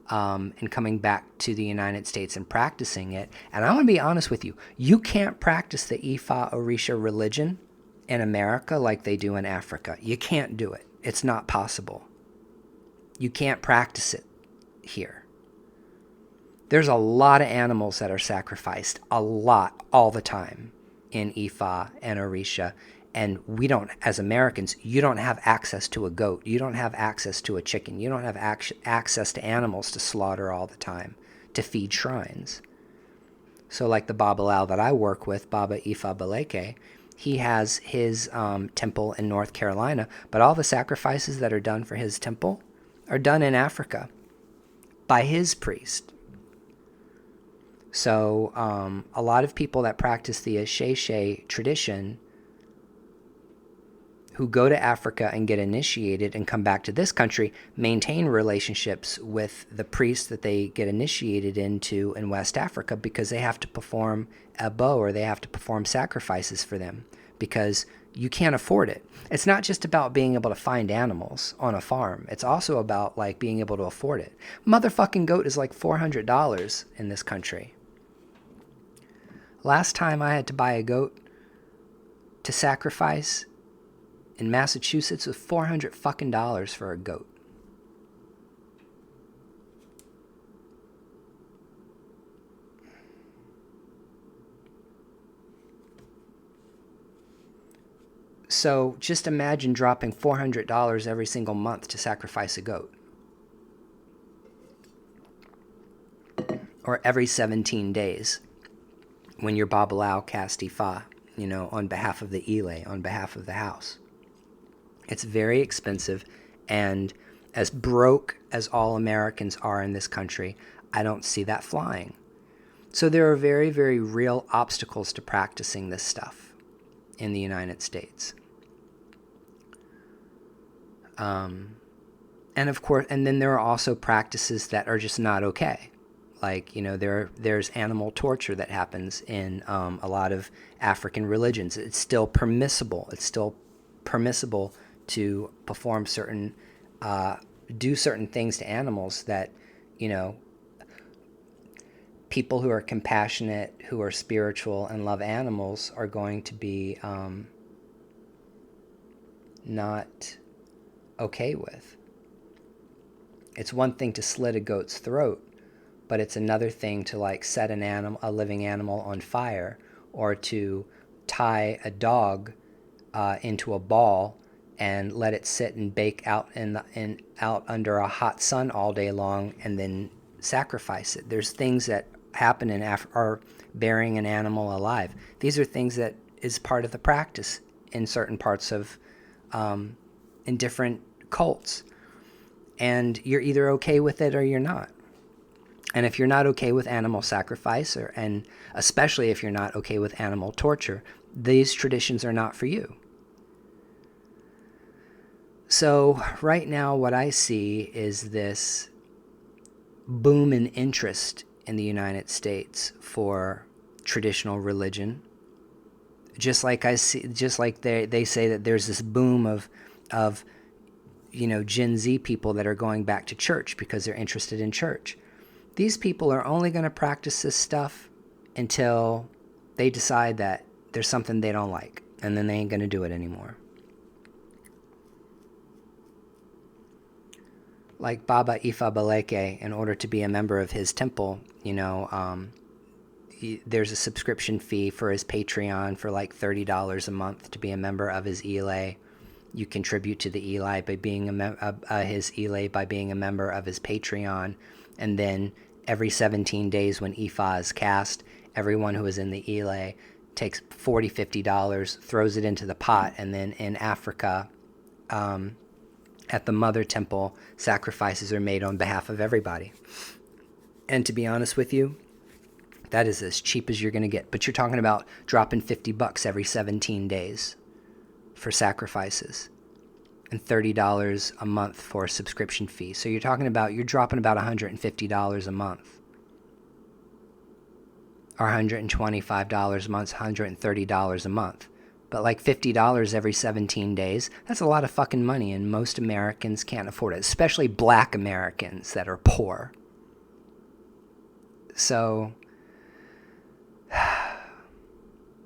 and coming back to the United States and practicing it. And I want to be honest with you. You can't practice the Ifa Orisha religion in America like they do in Africa. You can't do it. It's not possible. You can't practice it here. There's a lot of animals that are sacrificed, a lot, all the time in Ifa and Orisha. And we don't, as Americans, you don't have access to a goat. You don't have access to a chicken. You don't have access to animals to slaughter all the time, to feed shrines. So like the Babalao that I work with, Baba Ifa Baleke, he has his temple in North Carolina, but all the sacrifices that are done for his temple are done in Africa by his priest. So a lot of people that practice the Asheshe tradition who go to Africa and get initiated and come back to this country maintain relationships with the priests that they get initiated into in West Africa because they have to perform abo, or they have to perform sacrifices for them because you can't afford it. It's not just about being able to find animals on a farm. It's also about like being able to afford it. Motherfucking goat is like $400 in this country. Last time I had to buy a goat to sacrifice in Massachusetts was $400 for a goat. So just imagine dropping $400 every single month to sacrifice a goat. Or every 17 days when your Babalao cast Ifa, on behalf of the Ile, on behalf of the house. It's very expensive, and as broke as all Americans are in this country, I don't see that flying. So there are very, very real obstacles to practicing this stuff in the United States. And of course, and then there are also practices that are just not okay. Like, there's animal torture that happens in a lot of African religions. It's still permissible. It's still permissible to perform do certain things to animals that, people who are compassionate, who are spiritual and love animals are going to be not okay with. It's one thing to slit a goat's throat, but it's another thing to like set a living animal on fire, or to tie a dog into a ball and let it sit and bake out out under a hot sun all day long, and then sacrifice it. There's things that happen in or burying an animal alive. These are things that is part of the practice in certain parts of, in different cults. And you're either okay with it or you're not. And if you're not okay with animal sacrifice, and especially if you're not okay with animal torture, these traditions are not for you. So right now what I see is this boom in interest in the United States for traditional religion. Just like they say that there's this boom of Gen Z people that are going back to church because they're interested in church. These people are only going to practice this stuff until they decide that there's something they don't like, and then they ain't going to do it anymore. Like Baba Ifa Baleke, in order to be a member of his temple, there's a subscription fee for his Patreon for like $30 a month to be a member of his Elay. You contribute to the Elay by being his Elay by being a member of his Patreon, and then every 17 days when Ifa is cast, everyone who is in the Elay takes $40, $50, throws it into the pot, and then in Africa, at the Mother Temple, sacrifices are made on behalf of everybody. And to be honest with you, that is as cheap as you're going to get. But you're talking about dropping $50 every 17 days for sacrifices and $30 a month for a subscription fee. So you're dropping about $150 a month, or $125 a month, $130 a month. But like $50 every 17 days, that's a lot of fucking money, and most Americans can't afford it, especially black Americans that are poor. So,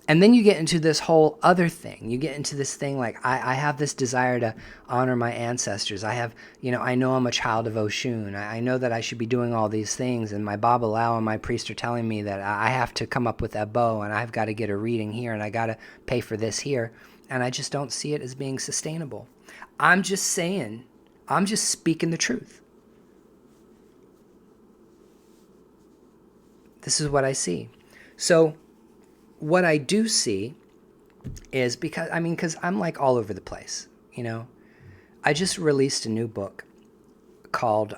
and then you get into this whole other thing. You get into this thing like, I have this desire to honor my ancestors. I know I'm a child of Oshun. I know that I should be doing all these things. And my Babalawo and my priest are telling me that I have to come up with Ebo, and I've got to get a reading here, and I got to pay for this here. And I just don't see it as being sustainable. I'm just saying, I'm just speaking the truth. This is what I see. So what I do see is because I'm like all over the place, I just released a new book called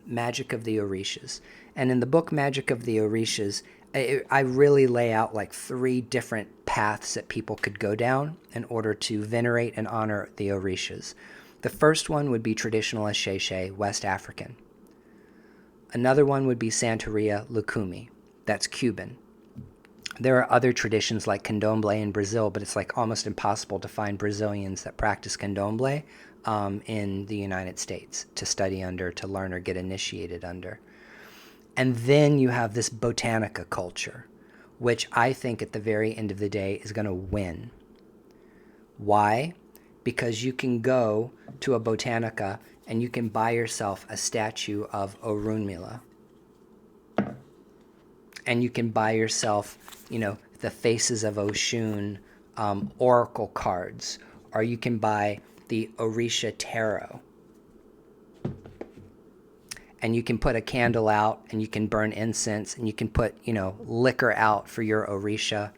Magic of the Orishas. And in the book Magic of the Orishas, I really lay out like 3 different paths that people could go down in order to venerate and honor the Orishas. The first one would be traditional Asheshe, West African. Another one would be Santeria Lukumi, that's Cuban. There are other traditions like Candomblé in Brazil, but it's like almost impossible to find Brazilians that practice Candomblé in the United States to study under, to learn or get initiated under. And then you have this Botanica culture, which I think at the very end of the day is going to win. Why? Because you can go to a Botanica and you can buy yourself a statue of Orunmila. And you can buy yourself, the Faces of Oshun oracle cards, or you can buy the Orisha Tarot. And you can put a candle out, and you can burn incense, and you can put, liquor out for your Orisha.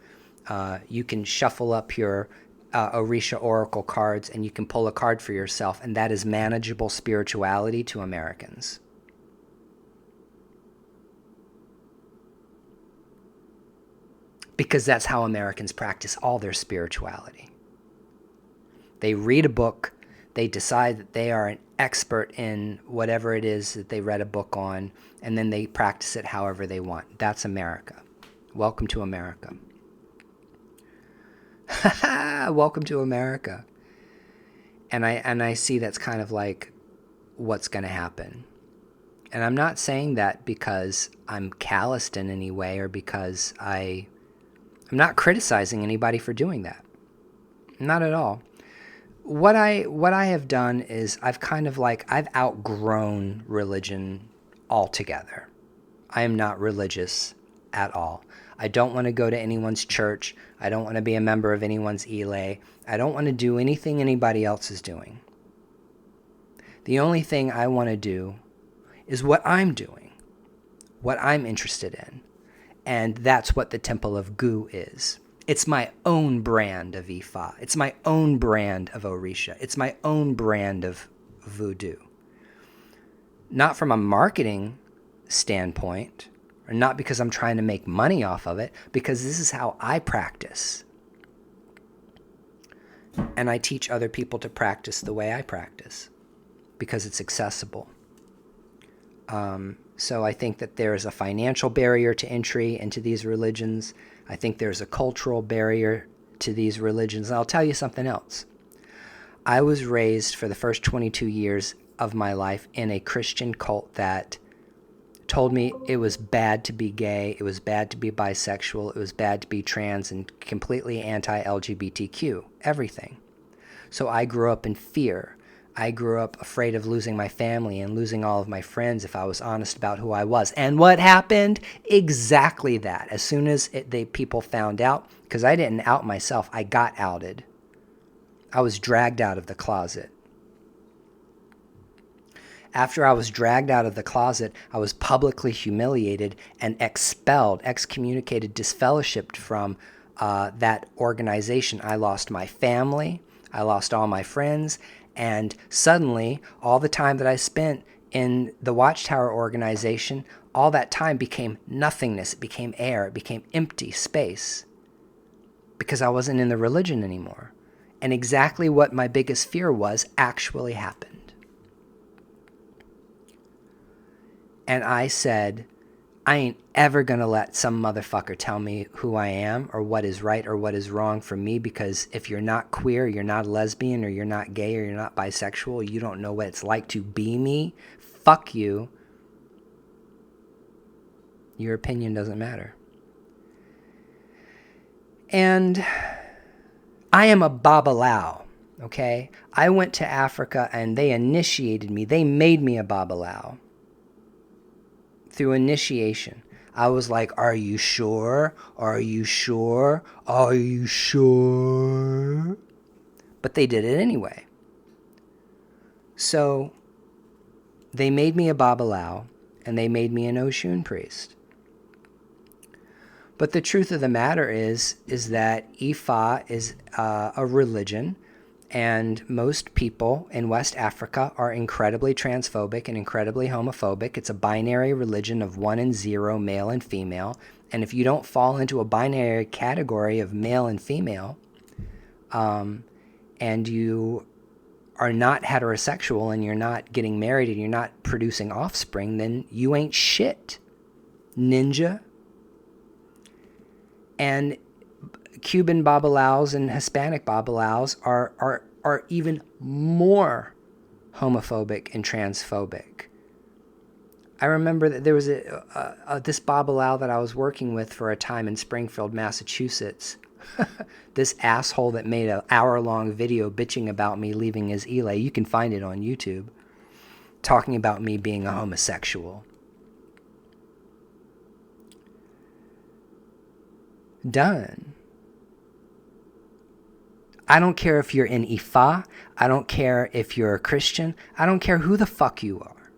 You can shuffle up your Orisha oracle cards, and you can pull a card for yourself, and that is manageable spirituality to Americans. Because that's how Americans practice all their spirituality. They read a book, they decide that they are an expert in whatever it is that they read a book on, and then they practice it however they want. That's America. Welcome to America. Welcome to America. And I see that's kind of like what's going to happen. And I'm not saying that because I'm calloused in any way, or because I'm not criticizing anybody for doing that. Not at all. What I have done is I've outgrown religion altogether. I am not religious at all. I don't want to go to anyone's church. I don't want to be a member of anyone's Elay. I don't want to do anything anybody else is doing. The only thing I want to do is what I'm doing, what I'm interested in. And that's what the Temple of Gu is. It's my own brand of Ifa. It's my own brand of Orisha. It's my own brand of voodoo. Not from a marketing standpoint, or not because I'm trying to make money off of it, because this is how I practice. And I teach other people to practice the way I practice, because it's accessible. So I think that there is a financial barrier to entry into these religions. I think there's a cultural barrier to these religions. And I'll tell you something else. I was raised for the first 22 years of my life in a Christian cult that told me it was bad to be gay, it was bad to be bisexual, it was bad to be trans, and completely anti-LGBTQ, everything. So I grew up in fear. I grew up afraid of losing my family and losing all of my friends if I was honest about who I was. And what happened? Exactly that. As soon as people found out, because I didn't out myself, I got outed. I was dragged out of the closet. After I was dragged out of the closet, I was publicly humiliated and expelled, excommunicated, disfellowshipped from that organization. I lost my family. I lost all my friends. And suddenly, all the time that I spent in the Watchtower organization, all that time became nothingness. It became air. It became empty space because I wasn't in the religion anymore. And exactly what my biggest fear was actually happened. And I said, I ain't ever going to let some motherfucker tell me who I am or what is right or what is wrong for me, because if you're not queer, you're not a lesbian, or you're not gay, or you're not bisexual, you don't know what it's like to be me. Fuck you. Your opinion doesn't matter. And I am a babalao, okay? I went to Africa and they initiated me. They made me a babalao. Through initiation. I was like, are you sure? Are you sure? Are you sure? But they did it anyway. So they made me a babalao and they made me an Oshun priest. But the truth of the matter is that Ifa is a religion, and most people in West Africa are incredibly transphobic and incredibly homophobic. It's a binary religion of 1 and 0, male and female. And if you don't fall into a binary category of male and female, and you are not heterosexual and you're not getting married and you're not producing offspring, then you ain't shit, ninja. And Cuban babalaos and Hispanic babalaos are even more homophobic and transphobic. I remember that there was this babalao that I was working with for a time in Springfield, Massachusetts. This asshole that made an hour-long video bitching about me leaving his Elay. You can find it on YouTube. Talking about me being a homosexual. Done. I don't care if you're in Ifa. I don't care if you're a Christian. I don't care who the fuck you are.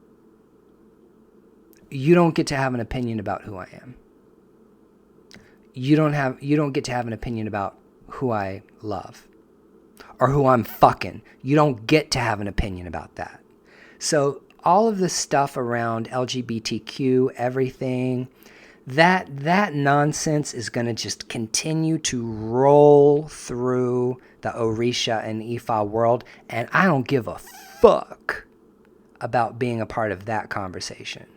You don't get to have an opinion about who I am. You don't get to have an opinion about who I love or who I'm fucking. You don't get to have an opinion about that. So all of this stuff around LGBTQ, everything, that nonsense is going to just continue to roll through the Orisha and Ifa world, and I don't give a fuck about being a part of that conversation.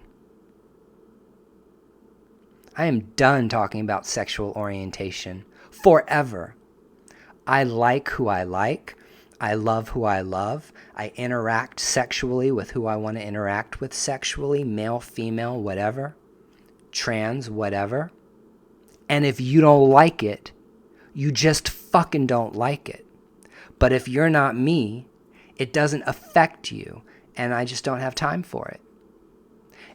I am done talking about sexual orientation forever. I like who I like. I love who I love. I interact sexually with who I want to interact with sexually, male, female, whatever. Trans, whatever. And if you don't like it, you just fucking don't like it. But if you're not me, it doesn't affect you, and I just don't have time for it.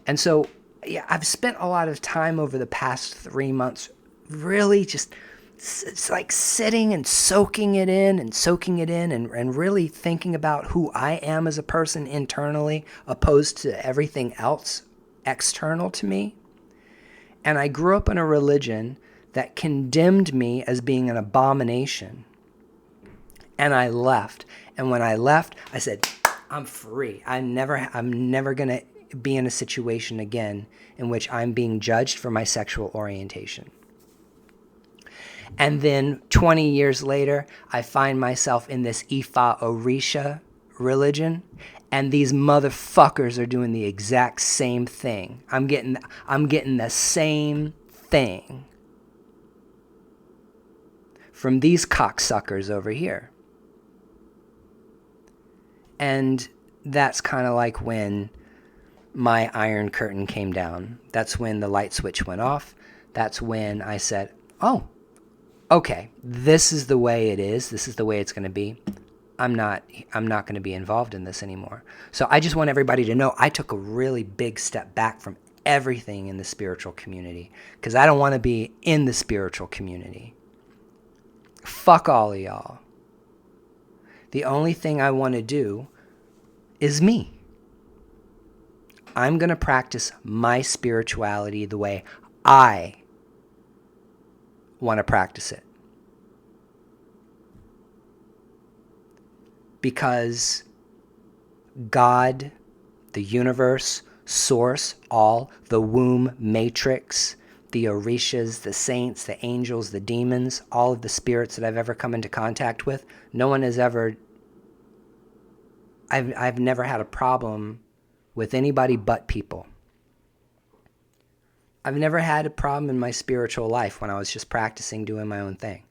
And so, yeah, I've spent a lot of time over the past 3 months really just, it's like sitting and soaking it in and really thinking about who I am as a person internally opposed to everything else external to me. And I grew up in a religion that condemned me as being an abomination. And I left. And when I left, I said, I'm free. I'm never going to be in a situation again in which I'm being judged for my sexual orientation. And then 20 years later, I find myself in this Ifa Orisha religion, and these motherfuckers are doing the exact same thing. I'm getting the same thing from these cocksuckers over here. And that's kind of like when my Iron Curtain came down. That's when the light switch went off. That's when I said, oh, okay, this is the way it is. This is the way it's going to be. I'm not going to be involved in this anymore. So I just want everybody to know I took a really big step back from everything in the spiritual community because I don't want to be in the spiritual community. Fuck all of y'all. The only thing I want to do is me. I'm going to practice my spirituality the way I want to practice it. Because God, the universe, source, all, the womb, matrix, the orishas, the saints, the angels, the demons, all of the spirits that I've ever come into contact with, no one has ever, I've never had a problem with anybody but people. I've never had a problem in my spiritual life when I was just practicing doing my own thing.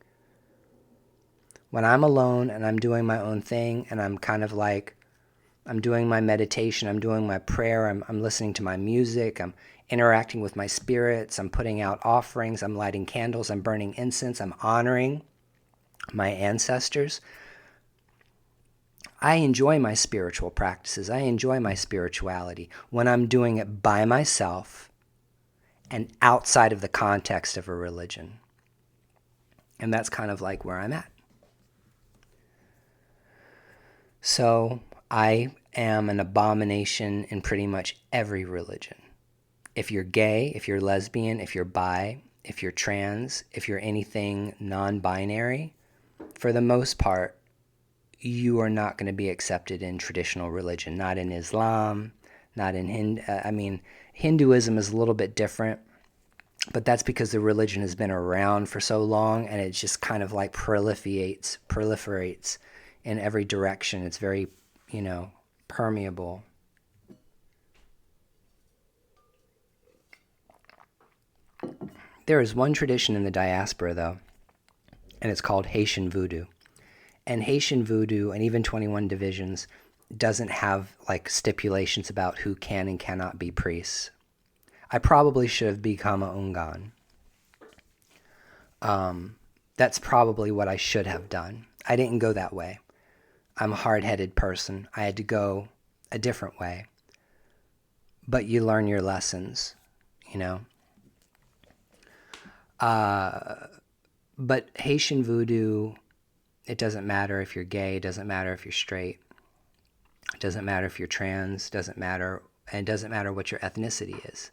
When I'm alone and I'm doing my own thing and I'm kind of like, I'm doing my meditation, I'm doing my prayer, I'm listening to my music, I'm interacting with my spirits, I'm putting out offerings, I'm lighting candles, I'm burning incense, I'm honoring my ancestors. I enjoy my spiritual practices. I enjoy my spirituality when I'm doing it by myself and outside of the context of a religion. And that's kind of like where I'm at. So I am an abomination in pretty much every religion. If you're gay, if you're lesbian, if you're bi, if you're trans, if you're anything non-binary, for the most part, you are not going to be accepted in traditional religion. Not in Islam, not in Hinduism is a little bit different, but that's because the religion has been around for so long and it just kind of like proliferates in every direction. It's very, permeable. There is one tradition in the diaspora, though, and it's called Haitian Voodoo. And Haitian Voodoo, and even 21 Divisions, doesn't have like stipulations about who can and cannot be priests. I probably should have become a Ungan. That's probably what I should have done. I didn't go that way. I'm a hard-headed person. I had to go a different way. But you learn your lessons, But Haitian Voodoo, it doesn't matter if you're gay, it doesn't matter if you're straight, it doesn't matter if you're trans, and it doesn't matter what your ethnicity is.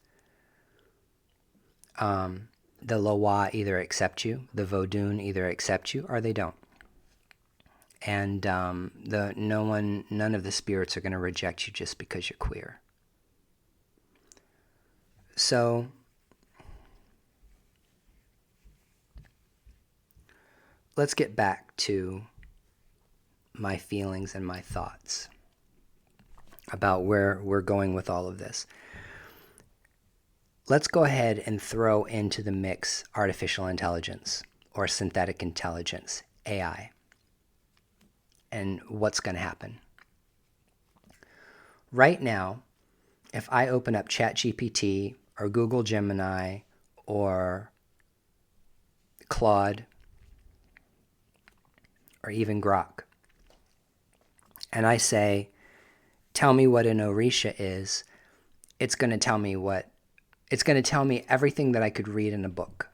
The Loa either accept you, the Vodun either accept you, or they don't. And none of the spirits are going to reject you just because you're queer. So let's get back to my feelings and my thoughts about where we're going with all of this. Let's go ahead and throw into the mix artificial intelligence or synthetic intelligence, AI, and what's going to happen. Right now, if I open up ChatGPT or Google Gemini or Claude or even Grok, and I say, tell me what an Orisha is, it's going to tell me everything that I could read in a book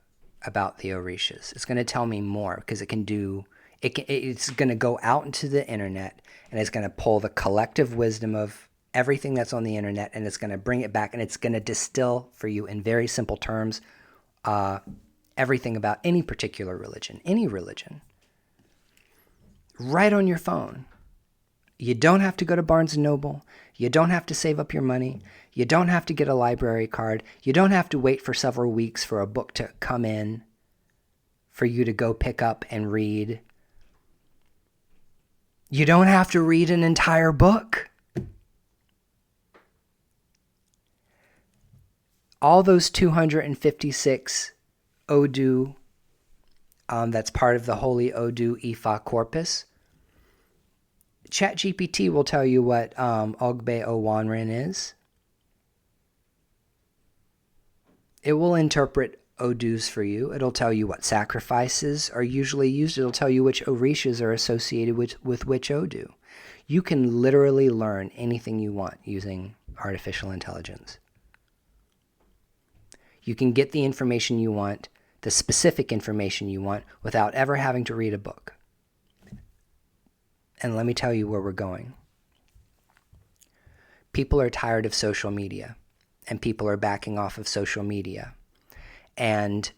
about the Orishas. It's going to tell me more because it's going to go out into the internet and it's going to pull the collective wisdom of everything that's on the internet and it's going to bring it back and it's going to distill for you in very simple terms everything about any particular religion, any religion, right on your phone. You don't have to go to Barnes & Noble. You don't have to save up your money. You don't have to get a library card. You don't have to wait for several weeks for a book to come in for you to go pick up and read. You don't have to read an entire book. All those 256 Odu, that's part of the Holy Odu Ifa corpus, ChatGPT will tell you what Ogbe Owanrin is. It will interpret Odus for you. It'll tell you what sacrifices are usually used. It'll tell you which Orishas are associated with which Odu. You can literally learn anything you want using artificial intelligence. You can get the information you want, the specific information you want, without ever having to read a book. And let me tell you where we're going. People are tired of social media, and people are backing off of social media. And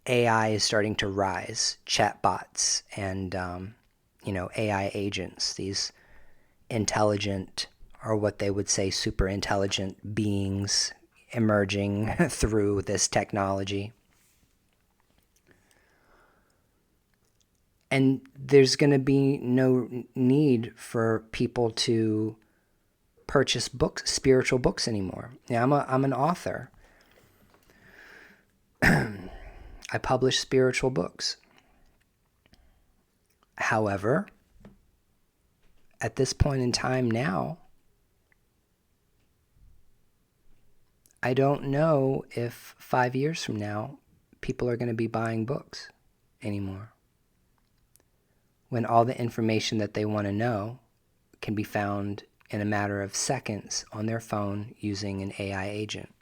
AI is starting to rise, chatbots and, AI agents, these intelligent, or what they would say super intelligent beings emerging through this technology. And there's going to be no need for people to purchase books, spiritual books anymore. Yeah, I'm an author. I publish spiritual books. However, at this point in time now, I don't know if 5 years from now, people are going to be buying books anymore, when all the information that they want to know can be found in a matter of seconds on their phone using an AI agent.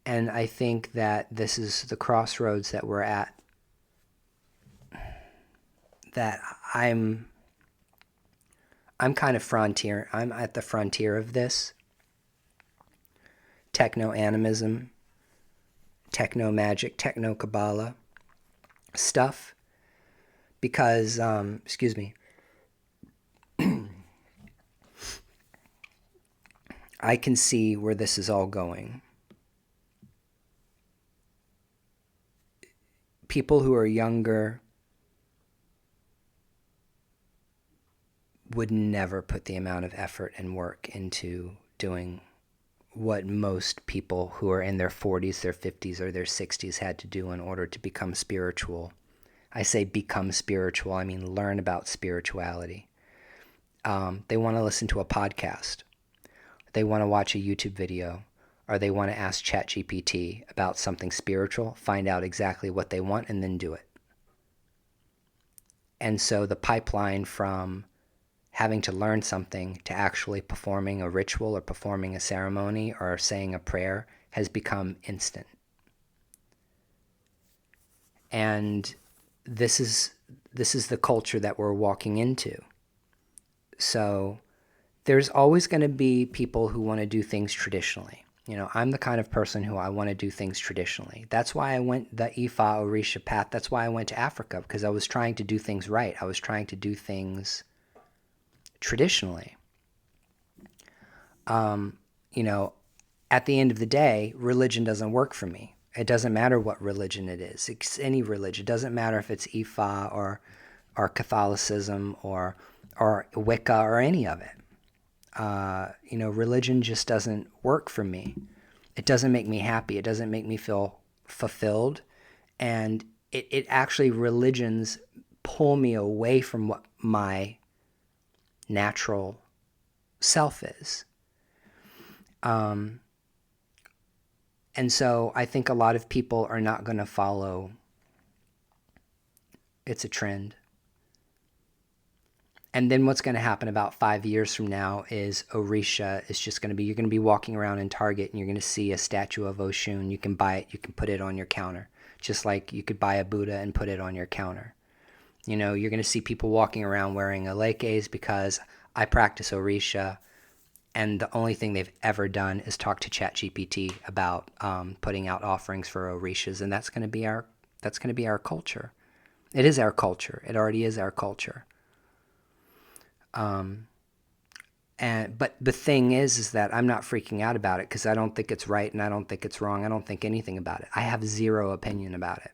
And I think that this is the crossroads that we're at, that I'm kind of frontier. I'm at the frontier of this. Techno-animism, techno-magic, techno-Kabbalah stuff. Because, I can see where this is all going. People who are younger would never put the amount of effort and work into doing what most people who are in their 40s, their 50s, or their 60s had to do in order to become spiritual. I say become spiritual, I mean learn about spirituality. They want to listen to a podcast. They want to watch a YouTube video, or they want to ask ChatGPT about something spiritual, find out exactly what they want, and then do it. And so the pipeline from having to learn something to actually performing a ritual or performing a ceremony or saying a prayer has become instant. And this is the culture that we're walking into. So there's always going to be people who want to do things traditionally. I'm the kind of person who I want to do things traditionally. That's why I went the Ifa Orisha path. That's why I went to Africa, because I was trying to do things right. I was trying to do things traditionally. At the end of the day, religion doesn't work for me. It doesn't matter what religion it is. It's any religion. It doesn't matter if it's Ifa or Catholicism or Wicca or any of it. Religion just doesn't work for me. It doesn't make me happy. It doesn't make me feel fulfilled. And it actually, religions pull me away from what my natural self is. And so I think a lot of people are not going to follow. It's a trend. And then what's going to happen about 5 years from now is Orisha is just going to be, you're going to be walking around in Target and you're going to see a statue of Oshun. You can buy it, you can put it on your counter. Just like you could buy a Buddha and put it on your counter. You're going to see people walking around wearing alekes because I practice Orisha, and the only thing they've ever done is talk to ChatGPT about putting out offerings for Orishas, and that's going to be our culture. It is our culture. It already is our culture. But the thing is that I'm not freaking out about it because I don't think it's right and I don't think it's wrong. I don't think anything about it. I have zero opinion about it.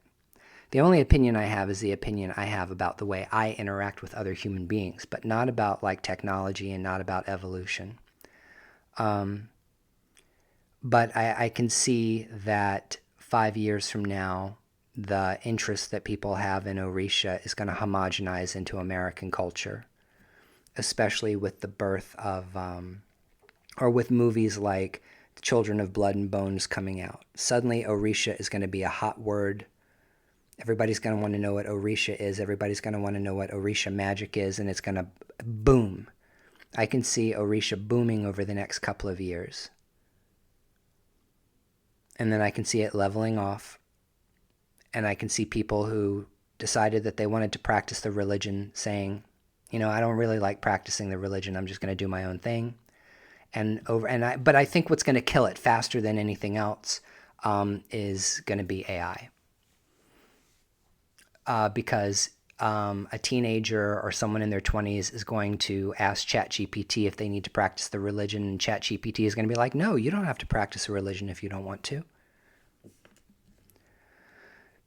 The only opinion I have is the opinion I have about the way I interact with other human beings, but not about technology and not about evolution. But I can see that 5 years from now, the interest that people have in Orisha is going to homogenize into American culture, especially with the birth of, or with movies like children of blood and bones coming out. Suddenly, Orisha is going to be a hot word. Everybody's going to want to know what Orisha is. Everybody's going to want to know what Orisha magic is, and it's going to boom. I can see Orisha booming over the next couple of years. And then I can see it leveling off. And I can see people who decided that they wanted to practice the religion saying, I don't really like practicing the religion. I'm just going to do my own thing. But I think what's going to kill it faster than anything else is going to be AI. Because a teenager or someone in their 20s is going to ask ChatGPT if they need to practice the religion, and ChatGPT is going to be like, no, you don't have to practice a religion if you don't want to.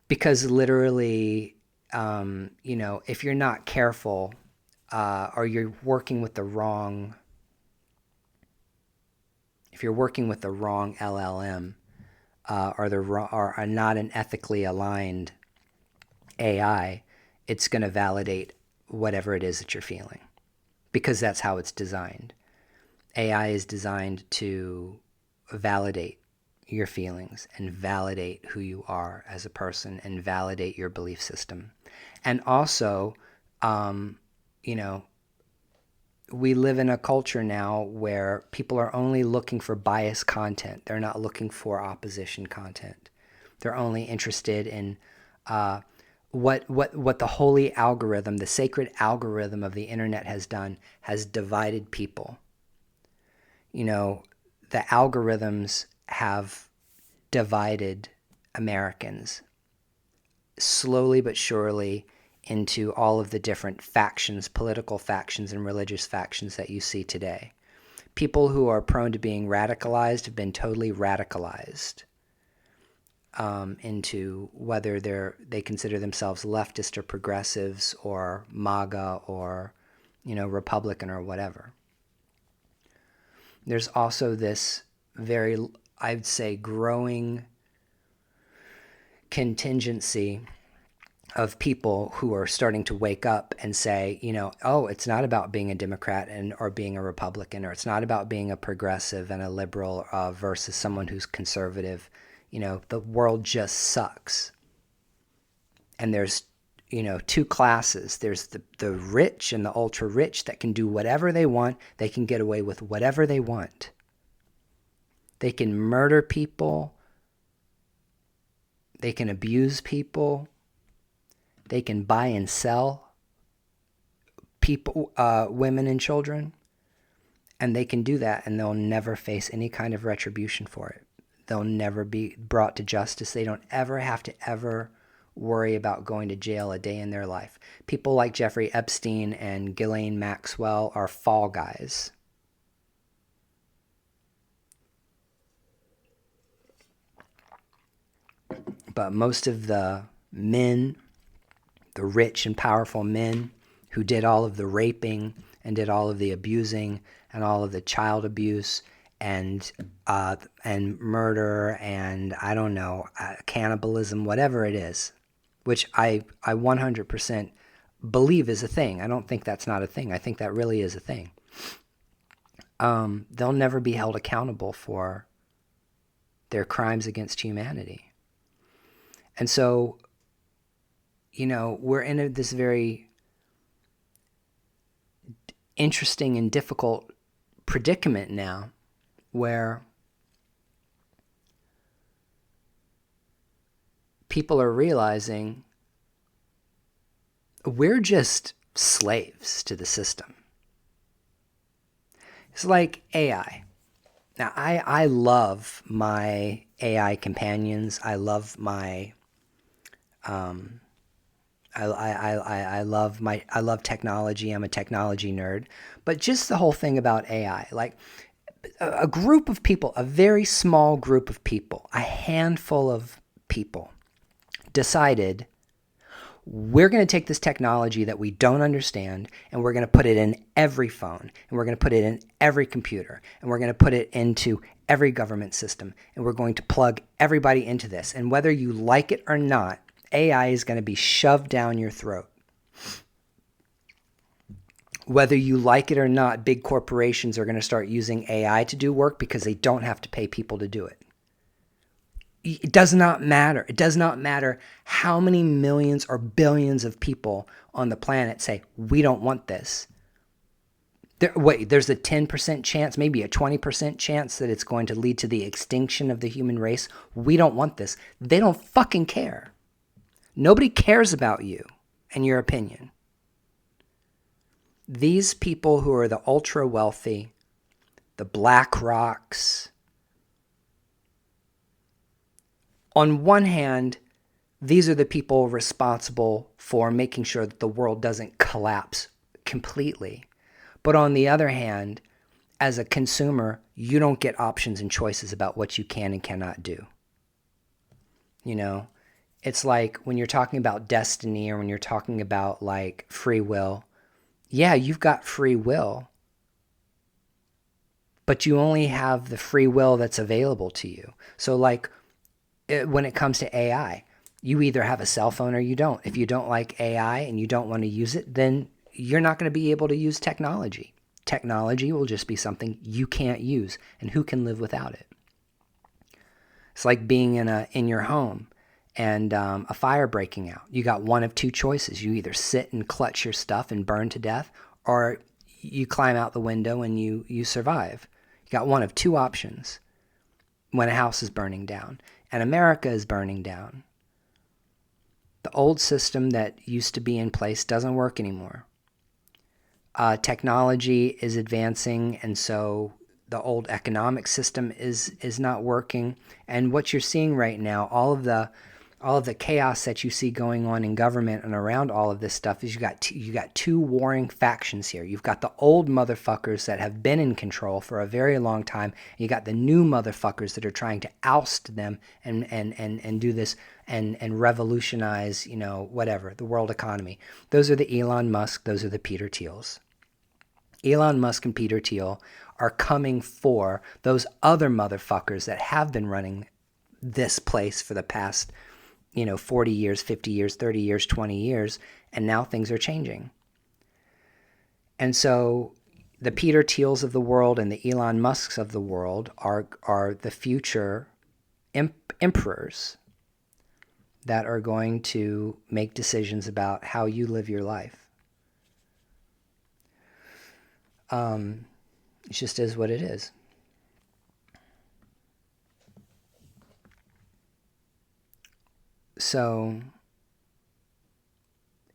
Because literally, if you're not careful or you're working with the wrong, LLM or not an ethically aligned AI, it's going to validate whatever it is that you're feeling, because that's how it's designed. AI is designed to validate your feelings and validate who you are as a person and validate your belief system. And also, we live in a culture now where people are only looking for biased content. They're not looking for opposition content. They're only interested in what the holy algorithm, the sacred algorithm of the internet has done, has divided people. The algorithms have divided Americans slowly but surely into all of the different factions, political factions and religious factions that you see today. People who are prone to being radicalized have been totally radicalized into whether they consider themselves leftist or progressives or MAGA or, Republican or whatever. There's also this very, I'd say, growing contingency of people who are starting to wake up and say, it's not about being a Democrat or being a Republican, or it's not about being a progressive and a liberal versus someone who's conservative. The world just sucks. And there's, two classes. There's the rich and the ultra rich that can do whatever they want. They can get away with whatever they want. They can murder people. They can abuse people. They can buy and sell people, women and children. And they can do that, and they'll never face any kind of retribution for it. They'll never be brought to justice. They don't ever have to ever worry about going to jail a day in their life. People like Jeffrey Epstein and Ghislaine Maxwell are fall guys. But most of the men, the rich and powerful men who did all of the raping and did all of the abusing and all of the child abuse and murder and cannibalism, whatever it is, which I 100% believe is a thing. I don't think that's not a thing. I think that really is a thing. They'll never be held accountable for their crimes against humanity. And so, we're in this very interesting and difficult predicament now where people are realizing we're just slaves to the system. It's like AI. Now, I love my AI companions. I love my I love technology. I'm a technology nerd. But just the whole thing about AI, like a group of people, a very small group of people, a handful of people decided we're going to take this technology that we don't understand and we're going to put it in every phone and we're going to put it in every computer and we're going to put it into every government system and we're going to plug everybody into this. And whether you like it or not, AI is going to be shoved down your throat. Whether you like it or not, big corporations are going to start using AI to do work because they don't have to pay people to do it. It does not matter. It does not matter how many millions or billions of people on the planet say, we don't want this. There's a 10% chance, maybe a 20% chance that it's going to lead to the extinction of the human race. We don't want this. They don't fucking care. Nobody cares about you and your opinion. These people who are the ultra wealthy, the Black Rocks, on one hand, these are the people responsible for making sure that the world doesn't collapse completely. But on the other hand, as a consumer, you don't get options and choices about what you can and cannot do. You know, it's like when you're talking about destiny or when you're talking about like free will, yeah, you've got free will, but you only have the free will that's available to you. So like when it comes to AI, you either have a cell phone or you don't. If you don't like AI and you don't want to use it, then you're not going to be able to use technology. Technology will just be something you can't use, and who can live without it? It's like being in your home and a fire breaking out. You got one of two choices. You either sit and clutch your stuff and burn to death, or you climb out the window and you survive. You got one of two options when a house is burning down, and America is burning down. The old system that used to be in place doesn't work anymore. Technology is advancing, and so the old economic system is not working. And what you're seeing right now, all of the chaos that you see going on in government and around all of this stuff, is you got two warring factions here. You've got the old motherfuckers that have been in control for a very long time. And you got the new motherfuckers that are trying to oust them and do this and revolutionize, whatever, the world economy. Those are the Elon Musk, those are the Peter Thiels. Elon Musk and Peter Thiel are coming for those other motherfuckers that have been running this place for the past 40 years, 50 years, 30 years, 20 years, and now things are changing. And so the Peter Thiels of the world and the Elon Musks of the world are the future emperors that are going to make decisions about how you live your life. It just is what it is. So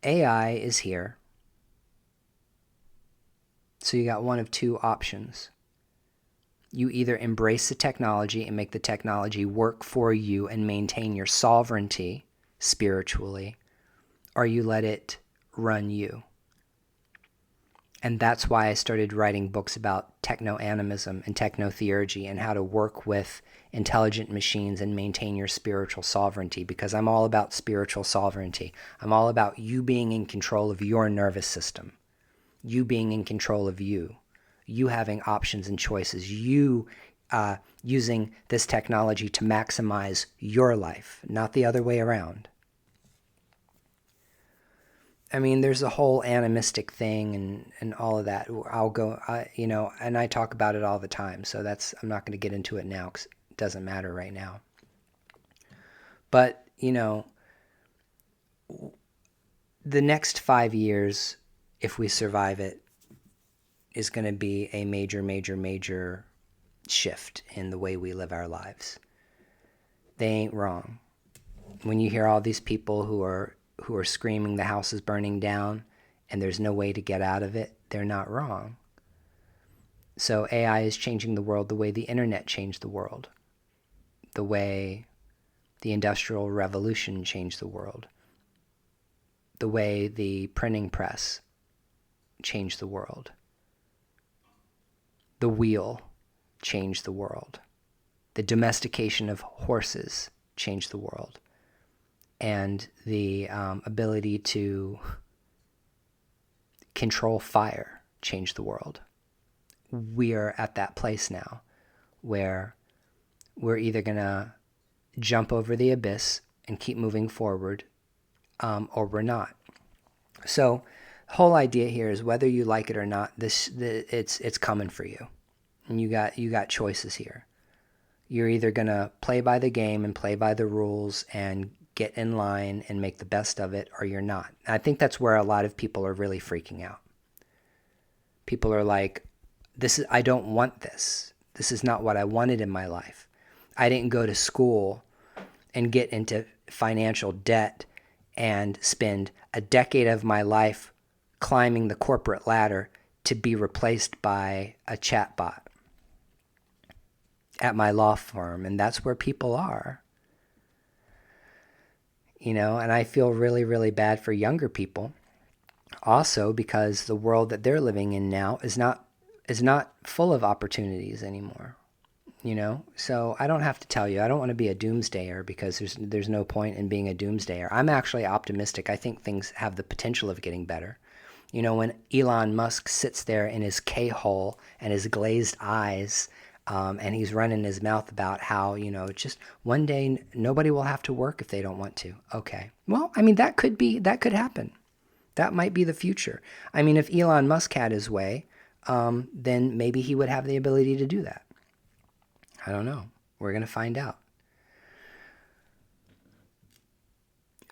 AI is here. So you got one of two options. You either embrace the technology and make the technology work for you and maintain your sovereignty spiritually, or you let it run you. And that's why I started writing books about techno-animism and techno-theurgy and how to work with intelligent machines and maintain your spiritual sovereignty, because I'm all about spiritual sovereignty. I'm all about you being in control of your nervous system, you being in control of you having options and choices, you using this technology to maximize your life, not the other way around. I mean, there's a whole animistic thing and all of that. I'll go, and I talk about it all the time. So I'm not going to get into it now because it doesn't matter right now. But, the next 5 years, if we survive it, is going to be a major, major, major shift in the way we live our lives. They ain't wrong. When you hear all these people who are screaming the house is burning down and there's no way to get out of it, they're not wrong. So AI is changing the world the way the internet changed the world, the way the Industrial Revolution changed the world, the way the printing press changed the world, the wheel changed the world, the domestication of horses changed the world, and the ability to control fire changed the world. We are at that place now where we're either going to jump over the abyss and keep moving forward, or we're not. So whole idea here is whether you like it or not, it's coming for you. And you got choices here. You're either going to play by the game and play by the rules and get in line and make the best of it, or you're not. I think that's where a lot of people are really freaking out. People are like, I don't want this. This is not what I wanted in my life. I didn't go to school and get into financial debt and spend a decade of my life climbing the corporate ladder to be replaced by a chatbot at my law firm. And that's where people are. And I feel really, really bad for younger people also, because the world that they're living in now is not full of opportunities anymore. So I don't have to tell you, I don't want to be a doomsdayer, because there's no point in being a doomsdayer. I'm actually optimistic. I think things have the potential of getting better. When Elon Musk sits there in his K-hole and his glazed eyes, and he's running his mouth about how, just one day nobody will have to work if they don't want to. Okay. Well, that could happen. That might be the future. If Elon Musk had his way, then maybe he would have the ability to do that. I don't know. We're going to find out.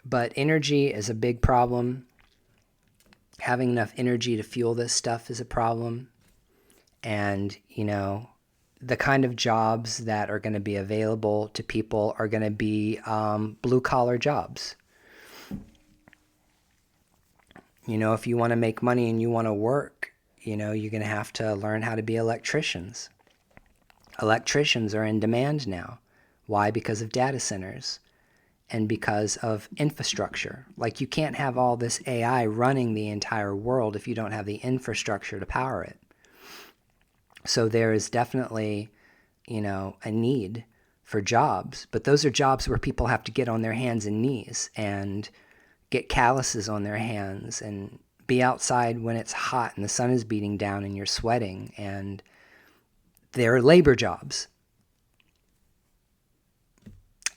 But energy is a big problem. Having enough energy to fuel this stuff is a problem. And, the kind of jobs that are going to be available to people are going to be blue-collar jobs. If you want to make money and you want to work, you're going to have to learn how to be electricians. Electricians are in demand now. Why? Because of data centers and because of infrastructure. Like, you can't have all this AI running the entire world if you don't have the infrastructure to power it. So there is definitely, a need for jobs, but those are jobs where people have to get on their hands and knees and get calluses on their hands and be outside when it's hot and the sun is beating down and you're sweating, and they're labor jobs.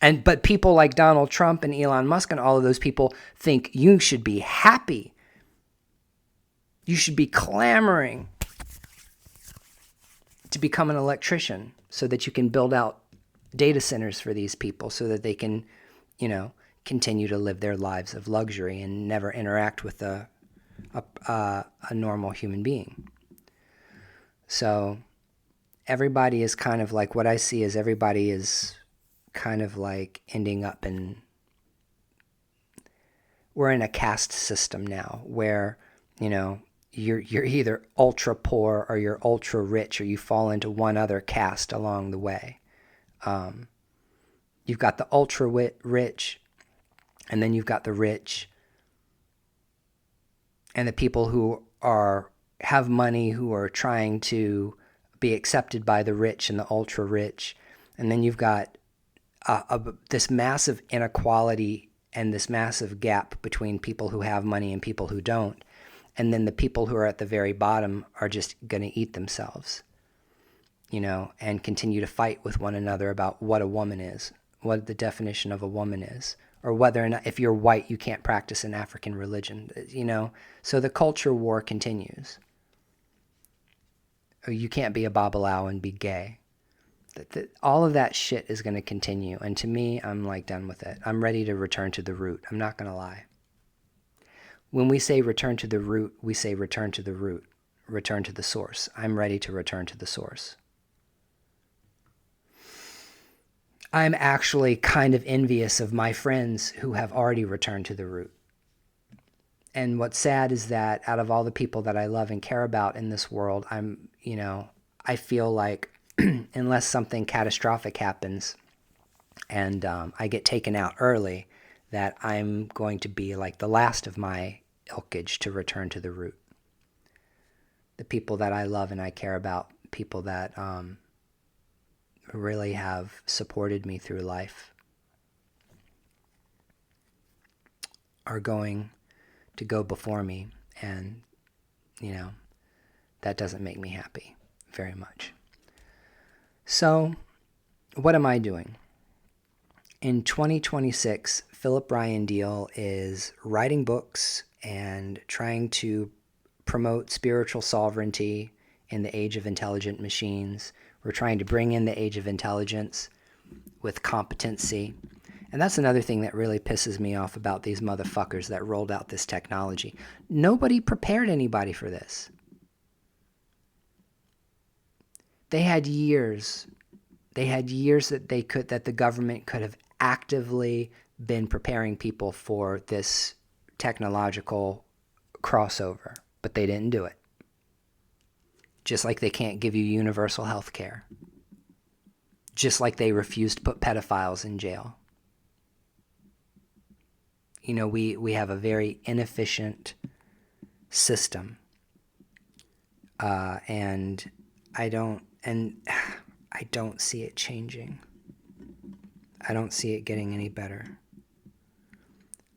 But people like Donald Trump and Elon Musk and all of those people think you should be happy. You should be clamoring to become an electrician so that you can build out data centers for these people so that they can, continue to live their lives of luxury and never interact with a normal human being. So everybody is kind of like, what I see is everybody is kind of like ending up we're in a caste system now where, you're either ultra poor or you're ultra rich, or you fall into one other caste along the way. You've got the ultra rich, and then you've got the rich, and the people who have money, who are trying to be accepted by the rich and the ultra rich, and then you've got this massive inequality and this massive gap between people who have money and people who don't. And then the people who are at the very bottom are just going to eat themselves, and continue to fight with one another about what a woman is, what the definition of a woman is, or whether or not, if you're white, you can't practice an African religion, So the culture war continues. Or you can't be a babalao and be gay. All of that shit is going to continue. And to me, I'm done with it. I'm ready to return to the root. I'm not going to lie. When we say return to the root, we say return to the root, return to the source. I'm ready to return to the source. I'm actually kind of envious of my friends who have already returned to the root. And what's sad is that out of all the people that I love and care about in this world, I feel like unless something catastrophic happens and I get taken out early, that I'm going to be like the last of my ilkage to return to the root. The people that I love and I care about, people that really have supported me through life, are going to go before me, and, that doesn't make me happy very much. So, what am I doing? In 2026, Philip Ryan Deal is writing books, and trying to promote spiritual sovereignty in the age of intelligent machines. We're trying to bring in the age of intelligence with competency. And that's another thing that really pisses me off about these motherfuckers that rolled out this technology. Nobody prepared anybody for this. They had years. They had years that the government could have actively been preparing people for this technological crossover, but they didn't do it. Just like they can't give you universal health care. Just like they refuse to put pedophiles in jail. You know, we have a very inefficient system. And I don't see it changing. I don't see it getting any better.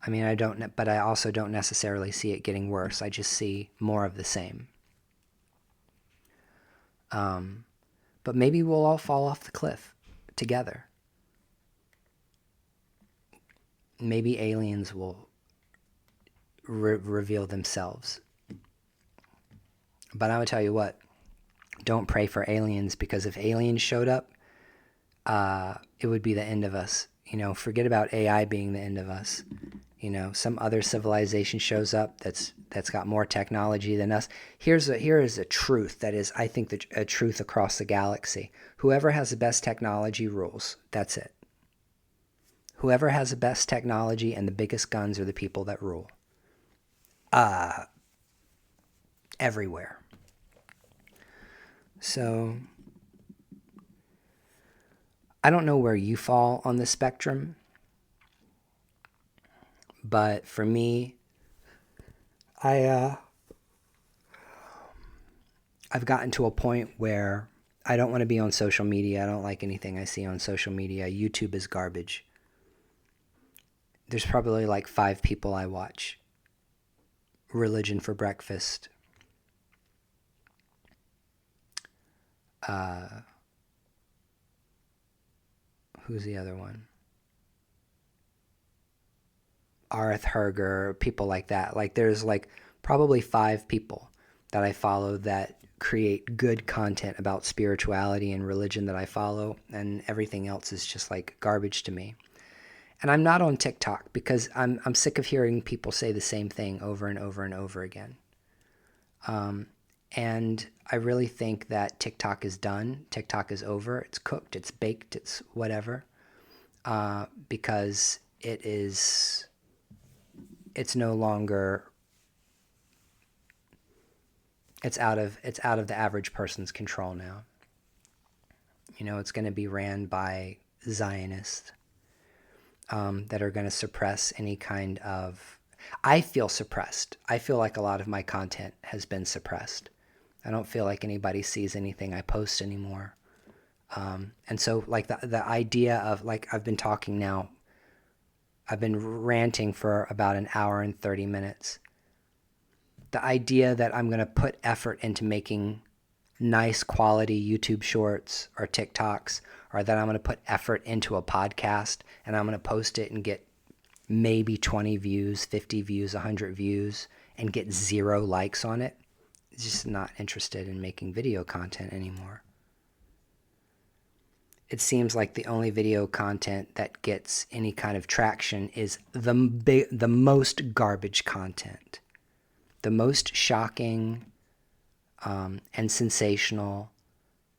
I mean, but I also don't necessarily see it getting worse. I just see more of the same. But maybe we'll all fall off the cliff together. Maybe aliens will reveal themselves. But I'm going to tell you what, don't pray for aliens, because if aliens showed up, it would be the end of us. You know, forget about AI being the end of us. You know, some other civilization shows up that's got more technology than us. Here is a truth that is, I think, a truth across the galaxy. Whoever has the best technology rules. That's it. Whoever has the best technology and the biggest guns are the people that rule. Everywhere. So, I don't know where you fall on the spectrum, but for me, I've gotten to a point where I don't want to be on social media. I don't like anything I see on social media. YouTube is garbage. There's probably like 5 people I watch. Religion for breakfast. Who's the other one? Arth Herger, people like that. Like there's like probably 5 people that I follow that create good content about spirituality and religion that I follow, and everything else is just like garbage to me. And I'm not on TikTok because I'm sick of hearing people say the same thing over and over and over again. And I really think that TikTok is done. TikTok is over. It's cooked. It's baked. It's whatever. Because it's no longer, it's out of the average person's control now. You know, it's going to be ran by Zionists that are going to suppress any kind of. I feel suppressed. I feel like a lot of my content has been suppressed. I don't feel like anybody sees anything I post anymore. And so like the idea of, like, I've been talking now, I've been ranting for about an hour and 30 minutes. The idea that I'm going to put effort into making nice quality YouTube shorts or TikToks, or that I'm going to put effort into a podcast and I'm going to post it and get maybe 20 views, 50 views, 100 views, and get 0 likes on it. Just not interested in making video content anymore. It seems like the only video content that gets any kind of traction is the most garbage content, the most shocking and sensational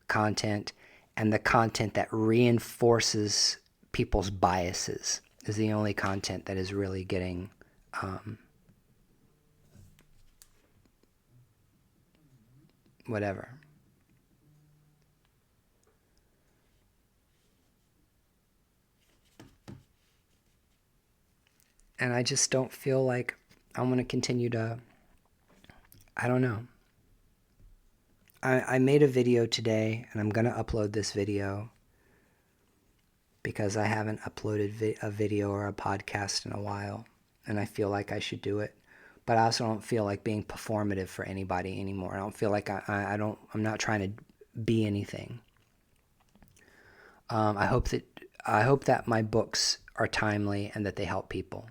content, and the content that reinforces people's biases is the only content that is really getting whatever. And I just don't feel like I'm going to continue to, I don't know. I made a video today, and I'm going to upload this video because I haven't uploaded a video or a podcast in a while, and I feel like I should do it. But I also don't feel like being performative for anybody anymore. I don't feel like I'm not trying to be anything. I hope that my books are timely and that they help people.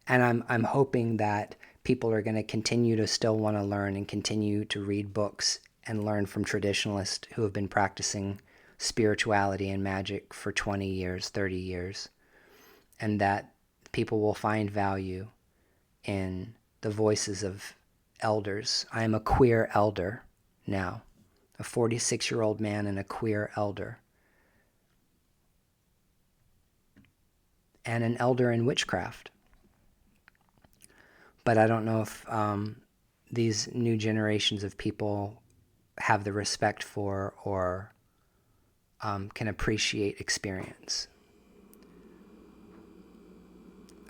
And I'm hoping that people are going to continue to still want to learn and continue to read books and learn from traditionalists who have been practicing spirituality and magic for 20 years, 30 years, and that people will find value in the voices of elders. I am a queer elder now, a 46-year-old man and a queer elder, and an elder in witchcraft. But I don't know if these new generations of people have the respect for or can appreciate experience.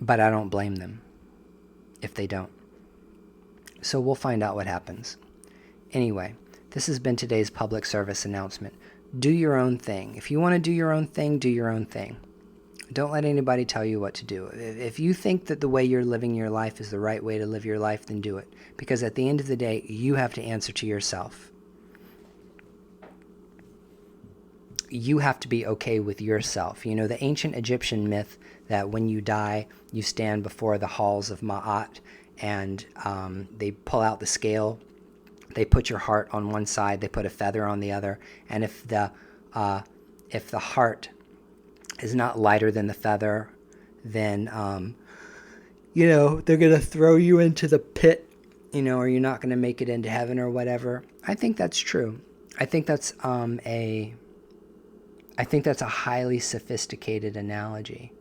But I don't blame them if they don't. So we'll find out what happens. Anyway, this has been today's public service announcement. Do your own thing. If you want to do your own thing, do your own thing. Don't let anybody tell you what to do. If you think that the way you're living your life is the right way to live your life, then do it. Because at the end of the day, you have to answer to yourself. You have to be okay with yourself. You know, the ancient Egyptian myth that when you die, you stand before the halls of Ma'at, and they pull out the scale. They put your heart on one side, they put a feather on the other, and if the heart is not lighter than the feather, then they're gonna throw you into the pit, or you're not gonna make it into heaven or whatever. I think that's true. I think that's a highly sophisticated analogy,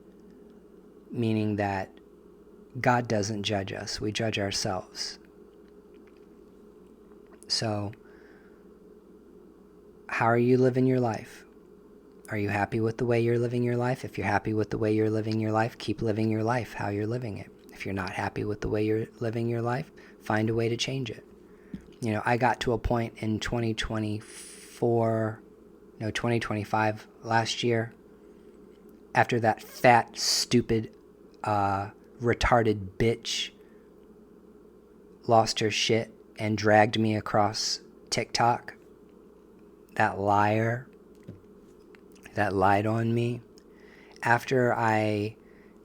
meaning that God doesn't judge us; we judge ourselves. So, how are you living your life? Are you happy with the way you're living your life? If you're happy with the way you're living your life, keep living your life how you're living it. If you're not happy with the way you're living your life, find a way to change it. I got to a point in 2025, last year, after that fat, stupid, retarded bitch lost her shit and dragged me across TikTok. That liar that lied on me. After I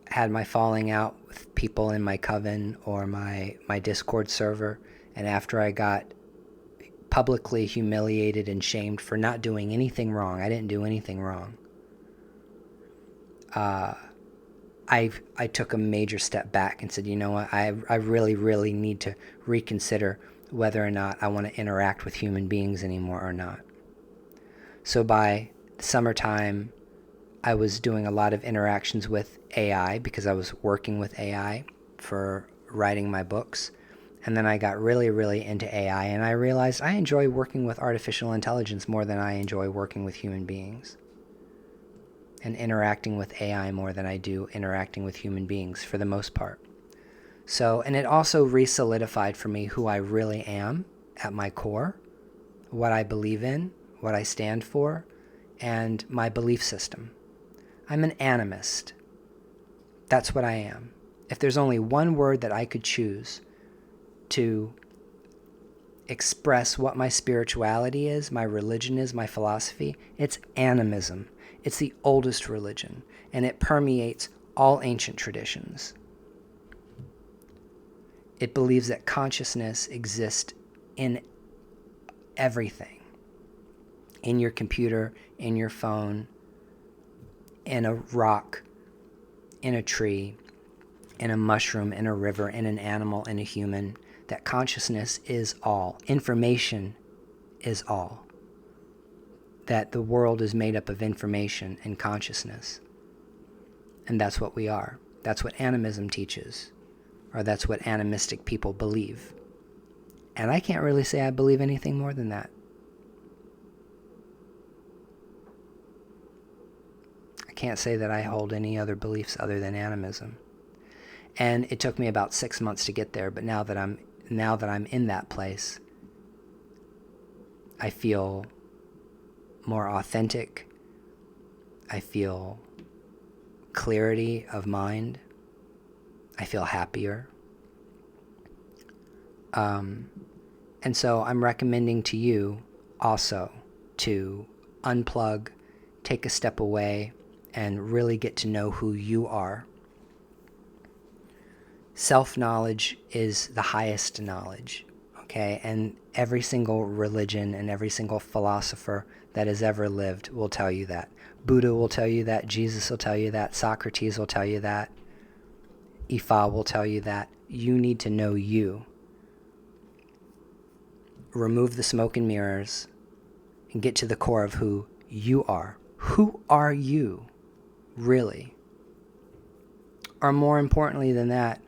had my falling out with people in my coven or my Discord server, and after I got publicly humiliated and shamed for not doing anything wrong, I didn't do anything wrong. I took a major step back and said, you know what, I really, really need to reconsider whether or not I want to interact with human beings anymore or not. So by summertime, I was doing a lot of interactions with AI because I was working with AI for writing my books. And then I got really, really into AI, and I realized I enjoy working with artificial intelligence more than I enjoy working with human beings, and interacting with AI more than I do interacting with human beings for the most part. So, and it also re-solidified for me who I really am at my core, what I believe in, what I stand for, and my belief system. I'm an animist. That's what I am. If there's only one word that I could choose to express what my spirituality is, my religion is, my philosophy, it's animism. It's the oldest religion, and it permeates all ancient traditions. It believes that consciousness exists in everything. In your computer, in your phone, in a rock, in a tree, in a mushroom, in a river, in an animal, in a human. That consciousness is all. Information is all. That the world is made up of information and consciousness. And that's what we are. That's what animism teaches. Or that's what animistic people believe. And I can't really say I believe anything more than that. I can't say that I hold any other beliefs other than animism. And it took me about 6 months to get there, but now that I'm in that place, I feel more authentic. I feel clarity of mind. I feel happier. And so I'm recommending to you also to unplug, take a step away, and really get to know who you are. Self-knowledge is the highest knowledge, okay? And every single religion and every single philosopher that has ever lived will tell you that. Buddha will tell you that. Jesus will tell you that. Socrates will tell you that. Ifa will tell you that. You need to know you. Remove the smoke and mirrors and get to the core of who you are. Who are you, really? Or more importantly than that,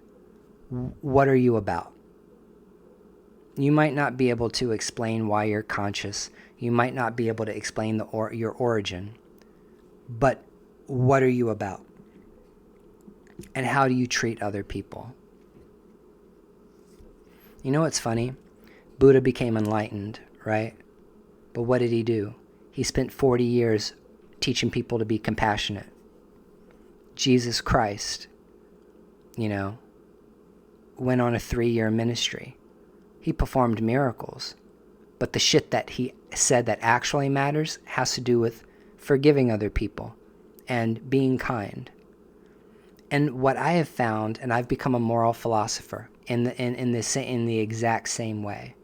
what are you about? You might not be able to explain why you're conscious. You might not be able to explain your origin. But what are you about? And how do you treat other people? You know what's funny? Buddha became enlightened, right? But what did he do? He spent 40 years teaching people to be compassionate. Jesus Christ, went on a 3-year ministry. He performed miracles. But the shit that he said that actually matters has to do with forgiving other people and being kind. And what I have found, and I've become a moral philosopher in the exact same way.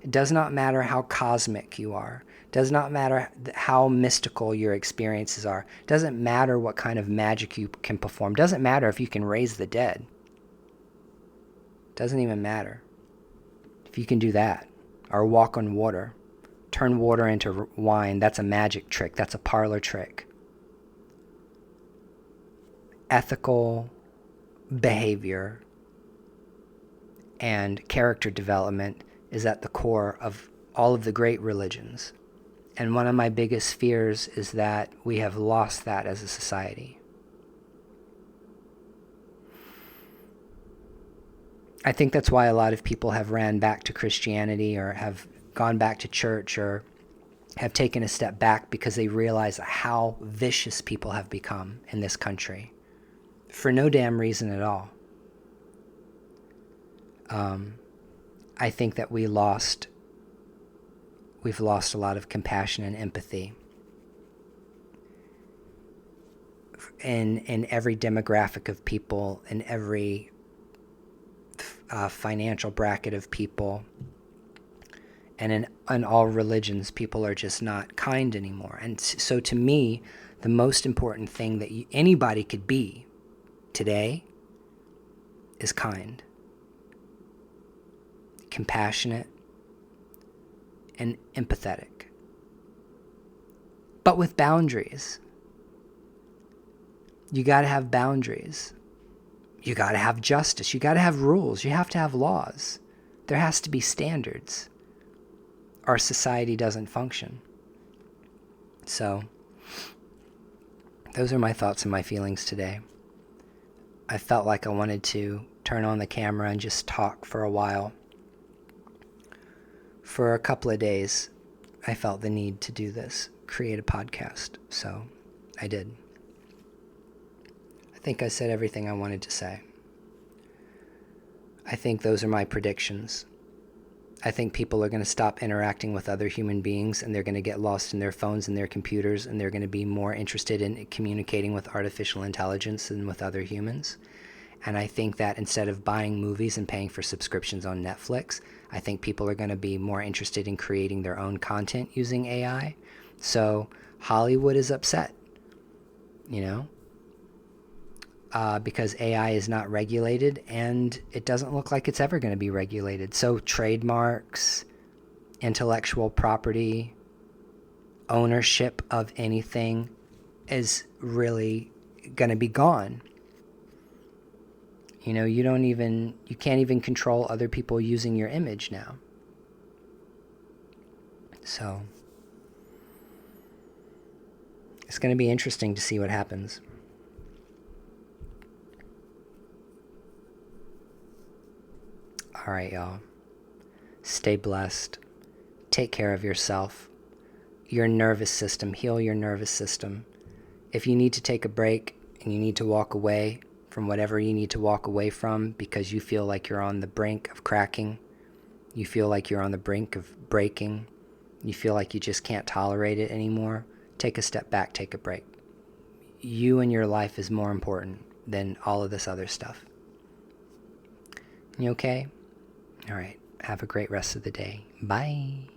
It does not matter how cosmic you are. It does not matter how mystical your experiences are. It doesn't matter what kind of magic you can perform. It doesn't matter if you can raise the dead. It doesn't even matter if you can do that. Or walk on water. Turn water into wine. That's a magic trick. That's a parlor trick. Ethical behavior and character development is at the core of all of the great religions. And one of my biggest fears is that we have lost that as a society. I think that's why a lot of people have ran back to Christianity or have gone back to church or have taken a step back because they realize how vicious people have become in this country for no damn reason at all. I think that we've lost a lot of compassion and empathy in every demographic of people, in every financial bracket of people, and in all religions. People are just not kind anymore. And so to me, the most important thing that anybody could be today is kind, compassionate, and empathetic, but with boundaries. You got to have boundaries. You got to have justice. You got to have rules. You have to have laws. There has to be standards. Our society doesn't function. So, those are my thoughts and my feelings today. I felt like I wanted to turn on the camera and just talk for a while. For a couple of days, I felt the need to do this, create a podcast. So, I did. I think I said everything I wanted to say. I think those are my predictions. I think people are going to stop interacting with other human beings, and they're going to get lost in their phones and their computers, and they're going to be more interested in communicating with artificial intelligence than with other humans. And I think that instead of buying movies and paying for subscriptions on Netflix, I think people are going to be more interested in creating their own content using AI. So Hollywood is upset, because AI is not regulated, and it doesn't look like it's ever going to be regulated. So trademarks, intellectual property, ownership of anything is really going to be gone. You can't even control other people using your image now. So it's going to be interesting to see what happens. All right, y'all. Stay blessed. Take care of yourself. Your nervous system. Heal your nervous system. If you need to take a break and you need to walk away from whatever you need to walk away from because you feel like you're on the brink of cracking, you feel like you're on the brink of breaking, you feel like you just can't tolerate it anymore, take a step back, take a break. You and your life is more important than all of this other stuff. You okay? All right. Have a great rest of the day. Bye.